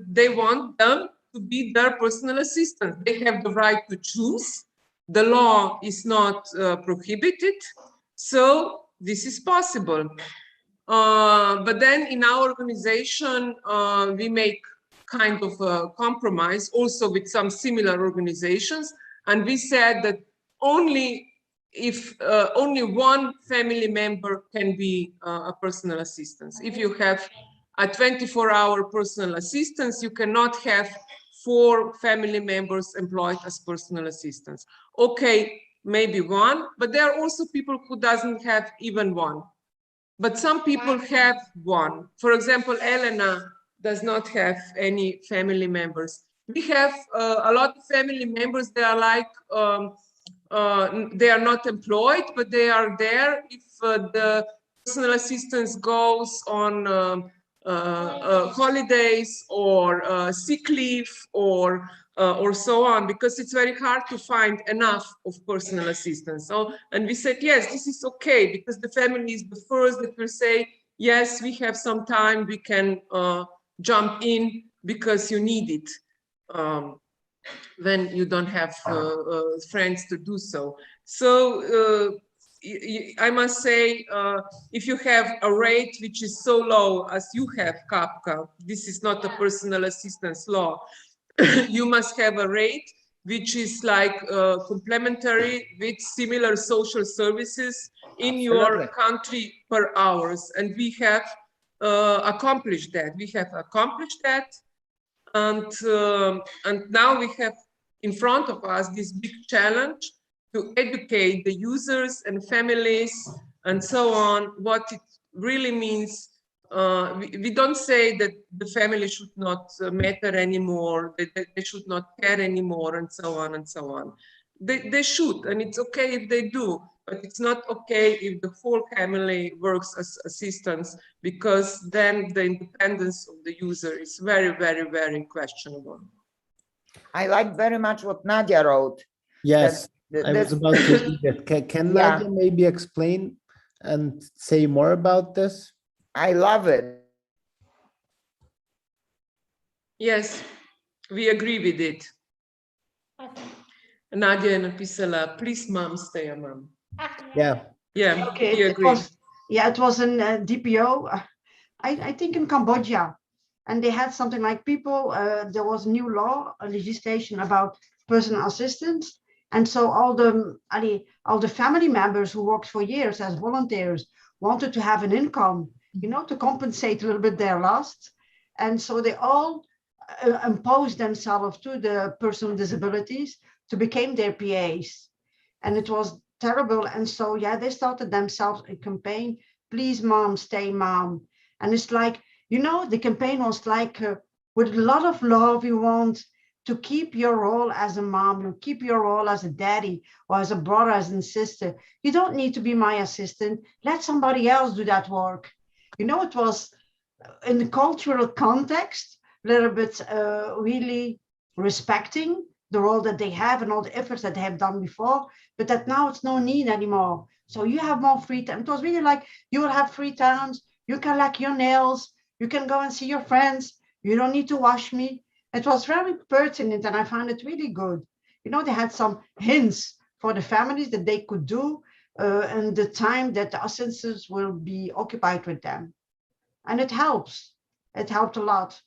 they want them to be their personal assistant. They have the right to choose. The law is not prohibited, so this is possible. But then in our organization, we make kind of a compromise also with some similar organizations, and we said that only if only one family member can be a personal assistant. If you have a 24-hour personal assistant, you cannot have 4 family members employed as personal assistants. Okay, maybe 1, but there are also people who doesn't have even 1. But some people have 1. For example, Elena does not have any family members. We have a lot of family members. They are like, they are not employed, but they are there if the personal assistance goes on holidays or sick leave or so on, because it's very hard to find enough of personal assistance. So, and we said, yes, this is okay, because the family is the first that will say, yes, we have some time, we can jump in because you need it when you don't have friends to do so. So I must say, if you have a rate which is so low as you have, Kapka, this is not a personal assistance law, you must have a rate which is like complementary with similar social services in your country per hours. And we have accomplished that. We have accomplished that. And now we have in front of us this big challenge to educate the users and families and so on, what it really means. We don't say that the family should not matter anymore, that they should not care anymore, and so on and so on. They should, and it's okay if they do, but it's not okay if the whole family works as assistants, because then the independence of the user is very, very, very questionable. I like very much what Nadia wrote. Yes, I was about to read it. Can Nadia maybe explain and say more about this? I love it. Yes, we agree with it. Nadia napisala, please mom, stay a mom. Yeah. Yeah, okay, we agree. It was in DPO, I think in Cambodia. And they had something like people, there was new law, legislation about personal assistants. And so all the family members who worked for years as volunteers wanted to have an income, you know, to compensate a little bit their loss. And so they all imposed themselves to the personal disabilities to become their PAs. And it was terrible. And so, yeah, they started themselves a campaign, please mom, stay mom. And it's like, you know, the campaign was like, with a lot of love, you want to keep your role as a mom, you keep your role as a daddy or as a brother, as a sister. You don't need to be my assistant. Let somebody else do that work. You know, it was in the cultural context, a little bit really respecting the role that they have and all the efforts that they have done before, but that now it's no need anymore. So you have more free time. It was really like, you will have free times, you can like your nails, you can go and see your friends, you don't need to wash me. It was very pertinent and I found it really good. You know, they had some hints for the families that they could do and the time that the assistants will be occupied with them. And it helps. It helped a lot.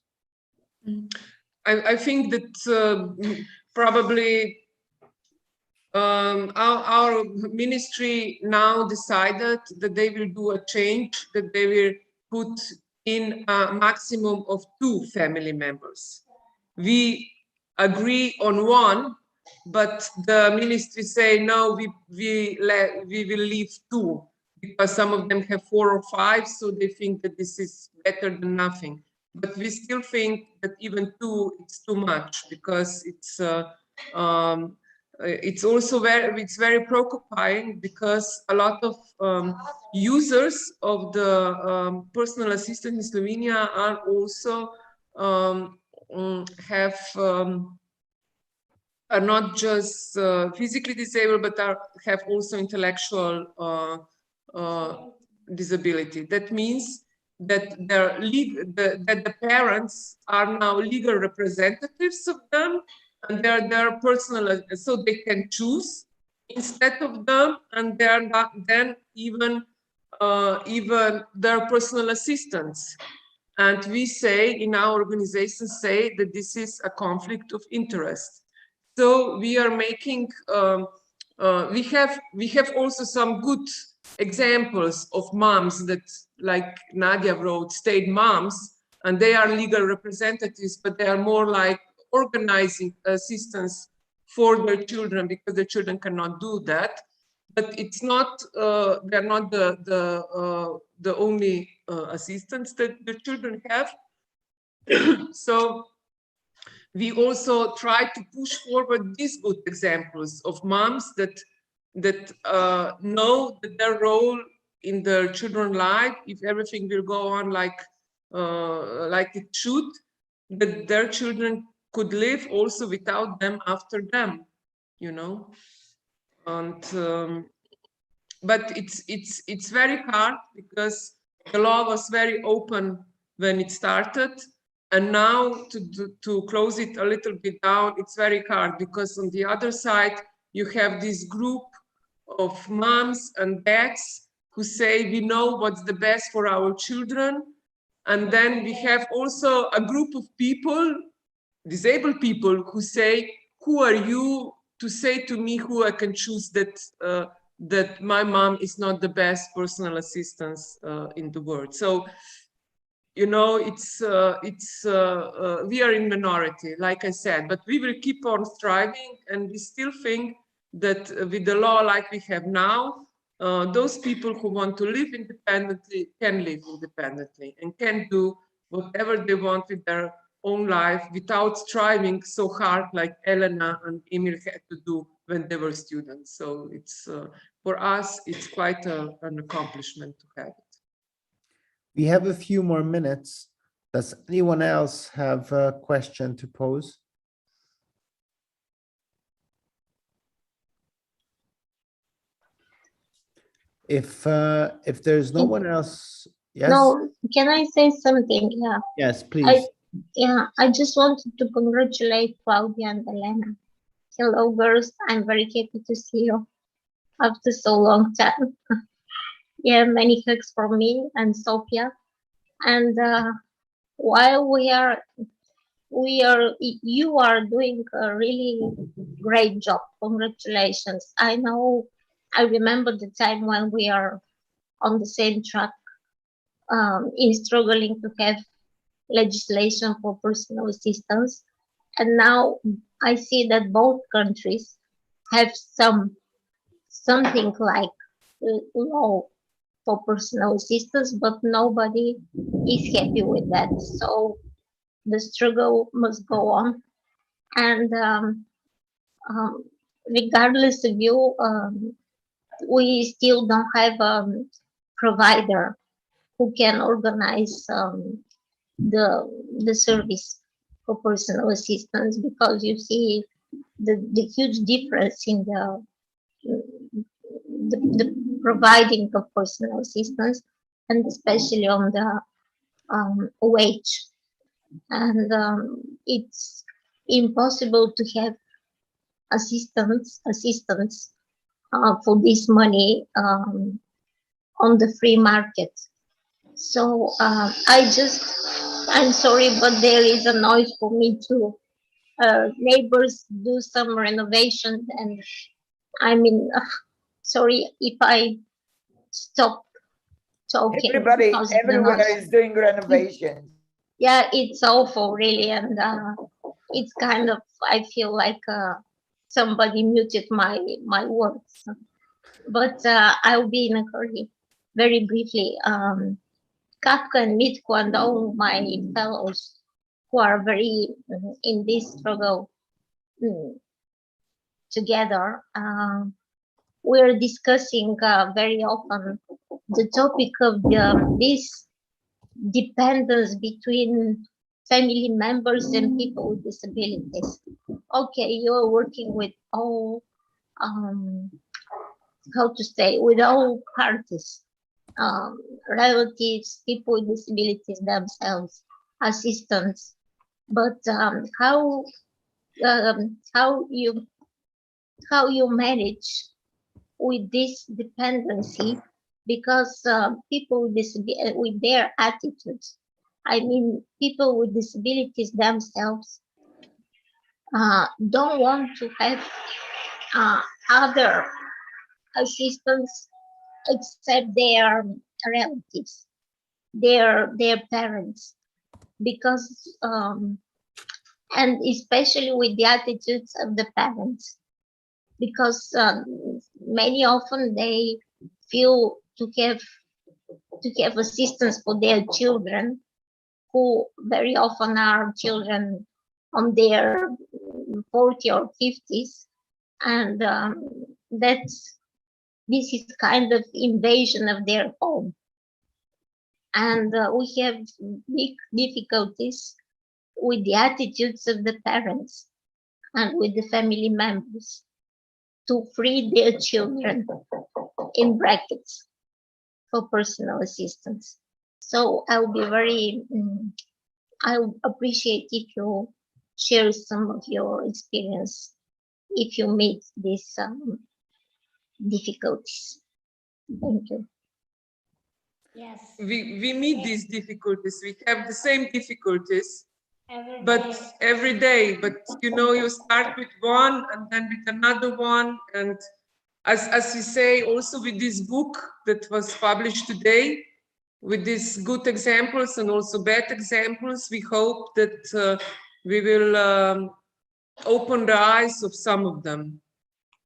I think that probably our ministry now decided that they will do a change, that they will put in a maximum of 2 family members. We agree on 1, but the ministry say no, we will leave 2 because some of them have 4 or 5, so they think that this is better than nothing. But we still think that even 2 it's too much, because it's also very preoccupying, because a lot of users of the personal assistant in Slovenia are also are not just physically disabled, but have also intellectual disability. That means that the parents are now legal representatives of them, and they're their personal, so they can choose instead of them, and they're not then even their personal assistants. And we say in our organization say that this is a conflict of interest. So we are making we have also some good examples of moms that, like Nadia wrote, stayed moms, and they are legal representatives, but they are more like organizing assistance for their children, because the children cannot do that. But it's not they're not the only assistants that the children have. So we also try to push forward these good examples of moms that know that their role in their children's life, if everything will go on like it should, that their children could live also without them after them, you know. And but it's very hard, because the law was very open when it started, and now to close it a little bit down, it's very hard, because on the other side you have this group of moms and dads who say we know what's the best for our children, and then we have also a group of people, disabled people, who say, who are you to say to me who I can choose that my mom is not the best personal assistant in the world. So, you know, we are in minority, like I said, but we will keep on striving, and we still think that with the law like we have now, those people who want to live independently can live independently and can do whatever they want with their own life without striving so hard like Elena and Emil had to do when they were students. So it's for us, it's quite an accomplishment to have it. We have a few more minutes. Does anyone else have a question to pose? If there's no one else, yes? No, can I say something? Yeah. Yes, please. I just wanted to congratulate Claudia and Elena. Hello, girls. I'm very happy to see you after so long time. Yeah, many hugs for me and Sophia. And while you are doing a really great job. Congratulations. I remember the time when we are on the same track in struggling to have legislation for personal assistance. And now I see that both countries have something like law for personal assistance, but nobody is happy with that. So the struggle must go on. And regardless of you, we still don't have a provider who can organize the service for personal assistance, because you see the huge difference in the providing of personal assistance, and especially on the wage. And it's impossible to have assistants for this money on the free market. So I'm sorry, but there is a noise for me too. Neighbors do some renovation, and I mean, sorry if I stop talking Everybody, because of the everywhere noise. is doing renovations. Yeah, it's awful, really, and it's kind of, I feel like somebody muted my words, but I'll be in a hurry. Very briefly, Kafka and Mitko and all my fellows who are very in this struggle together. We're discussing very often the topic of this dependence between family members and people with disabilities. Okay, you're working with all, how to say, with all parties, relatives, people with disabilities themselves, assistants. But how you manage with this dependency, because people with their attitudes, I mean, people with disabilities themselves don't want to have other assistants except their relatives, their parents, because and especially with the attitudes of the parents, because many often they feel to have assistance for their children, who very often are children on their 40 or 50s, and this is kind of invasion of their home, and we have big difficulties with the attitudes of the parents and with the family members to free their children, in brackets, for personal assistance. So I'll be very, I'll appreciate if you share some of your experience if you meet these difficulties. Thank you. Yes. We meet these difficulties. We have the same difficulties, Every day. but you know, you start with one and then with another one, and as we say, also with this book that was published today, with these good examples and also bad examples, we hope that we will open the eyes of some of them.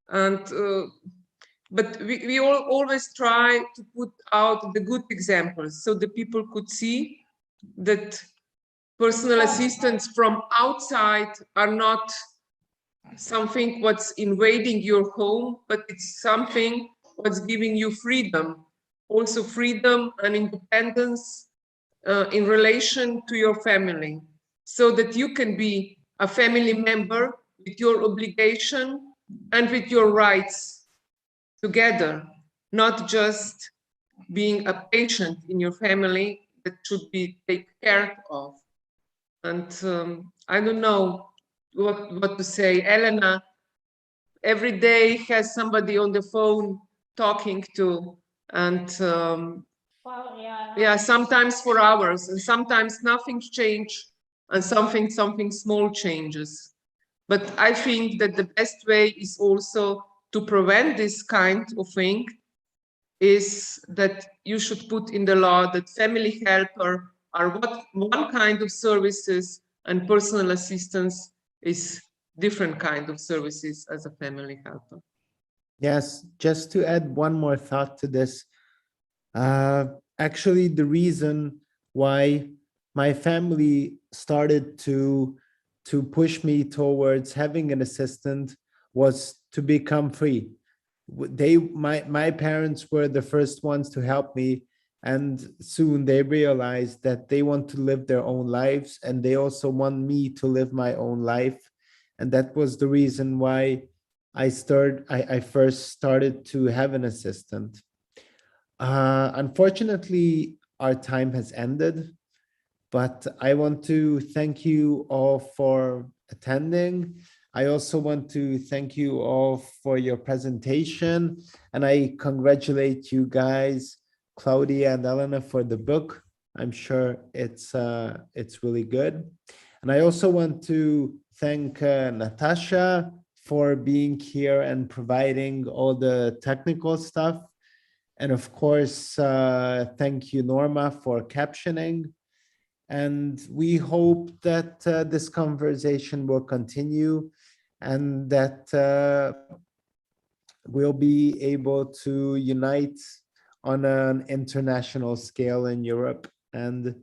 And but we always try to put out the good examples so that people could see that personal assistants from outside are not something what's invading your home, but it's something what's giving you freedom, also freedom and independence in relation to your family, so that you can be a family member with your obligation and with your rights together, not just being a patient in your family that should be taken care of. And I don't know what to say. Elena every day has somebody on the phone talking to, and yeah, sometimes for hours, and sometimes nothing's changed, and something small changes. But I think that the best way is also to prevent this kind of thing is that you should put in the law that family helper are one kind of services, and personal assistance is different kind of services as a family helper. Yes, just to add one more thought to this. Actually, the reason why my family started to push me towards having an assistant was to become free. My parents were the first ones to help me, and soon they realized that they want to live their own lives, and they also want me to live my own life. And that was the reason why I first started to have an assistant. Unfortunately, our time has ended, but I want to thank you all for attending. I also want to thank you all for your presentation, and I congratulate you guys, Claudia and Elena, for the book. I'm sure it's really good. And I also want to thank Natasha for being here and providing all the technical stuff. And of course, thank you, Norma, for captioning. And we hope that this conversation will continue and that we'll be able to unite on an international scale in Europe and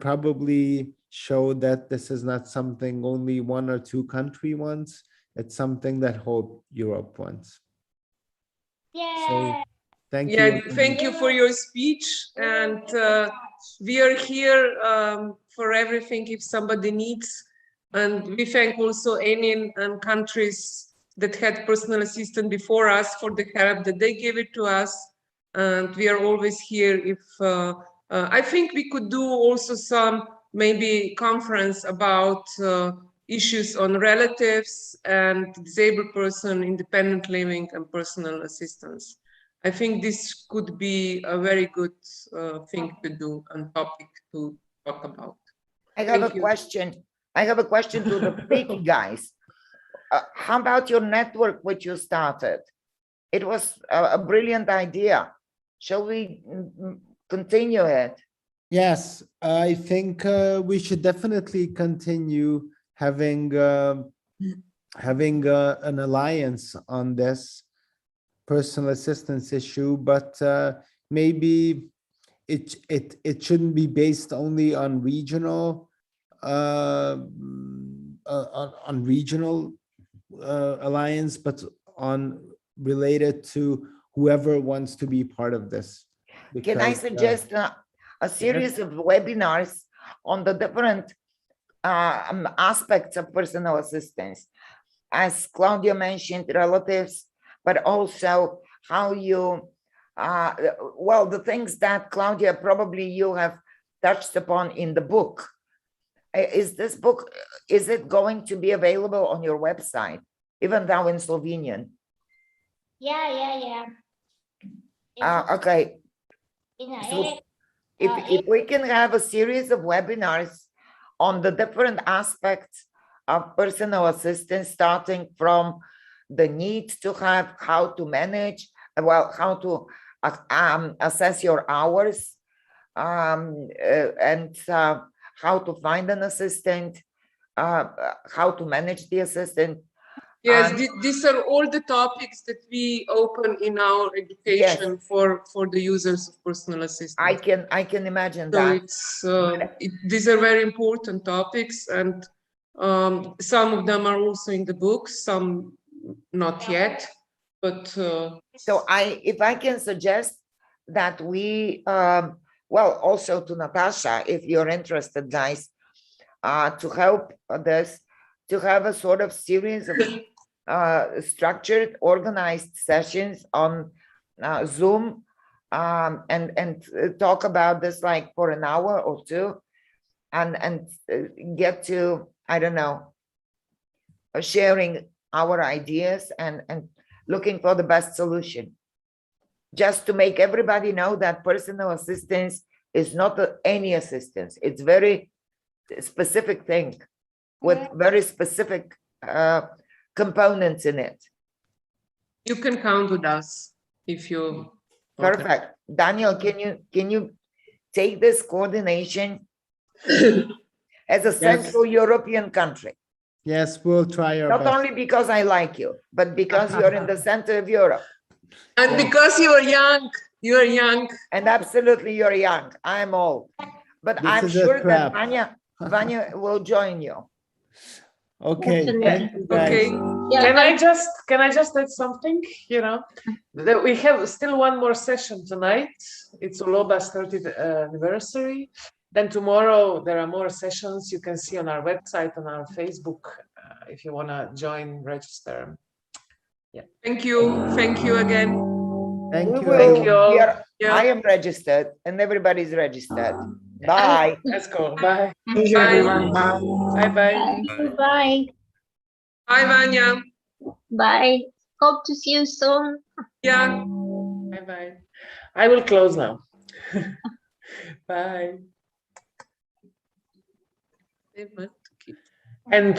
probably show that this is not something only one or two countries wants. It's something that whole Europe wants. So thank you. Thank you for your speech. And we are here for everything if somebody needs. And we thank also any and countries that had personal assistant before us for the help that they gave it to us. And we are always here if I think we could do also some maybe conference about issues on relatives and disabled person, independent living and personal assistance. I think this could be a very good thing to do and topic to talk about. I have a question. I have a question to the speaking guys. How about your network, which you started? It was a brilliant idea. Shall we continue it? Yes, I think we should definitely continue having an alliance on this personal assistance issue, but maybe it shouldn't be based only on regional alliance, but on related to whoever wants to be part of this. Can I suggest a series of webinars on the different aspects of personal assistance? As Claudia mentioned, relatives, but also how you, well, the things that Claudia, probably you have touched upon in the book. Is this book, is it going to be available on your website, even though in Slovenian? Yeah. Okay. So if we can have a series of webinars on the different aspects of personal assistance, starting from the need to have, how to manage, well, how to assess your hours, and how to find an assistant, how to manage the assistant. Yes, these are all the topics that we open in our education for the users of personal assistance. I can imagine so that. It's these are very important topics, and some of them are also in the books, some not yet. But so if I can suggest that we well, also to Natasha, if you're interested, guys, to help this, to have a sort of series of structured, organized sessions on Zoom, and talk about this like for an hour or two, and get to, I don't know, sharing our ideas and looking for the best solution. Just to make everybody know that personal assistance is not any assistance. It's very specific thing with very specific components in it. You can count with us if you. Perfect. Daniel, can you take this coordination as a Central European country? Yes, we'll try our best. Not only because I like you, but because you're in the center of Europe. And because you are young. And absolutely you're young. I'm old. But I'm sure that Vanya will join you. Okay. Okay. Can I just add something? You know, that we have still one more session tonight. It's Uloba's 30th anniversary. Then tomorrow there are more sessions you can see on our website, on our Facebook, if you want to join, register. Yeah. Thank you again. Thank you. Thank you all. I am registered and everybody's registered. Bye. Let's go. Bye. Thank you, everyone. Bye. Bye. Bye. Bye, Vanya. Bye. Hope to see you soon. Yeah. Bye-bye. I will close now. Bye. And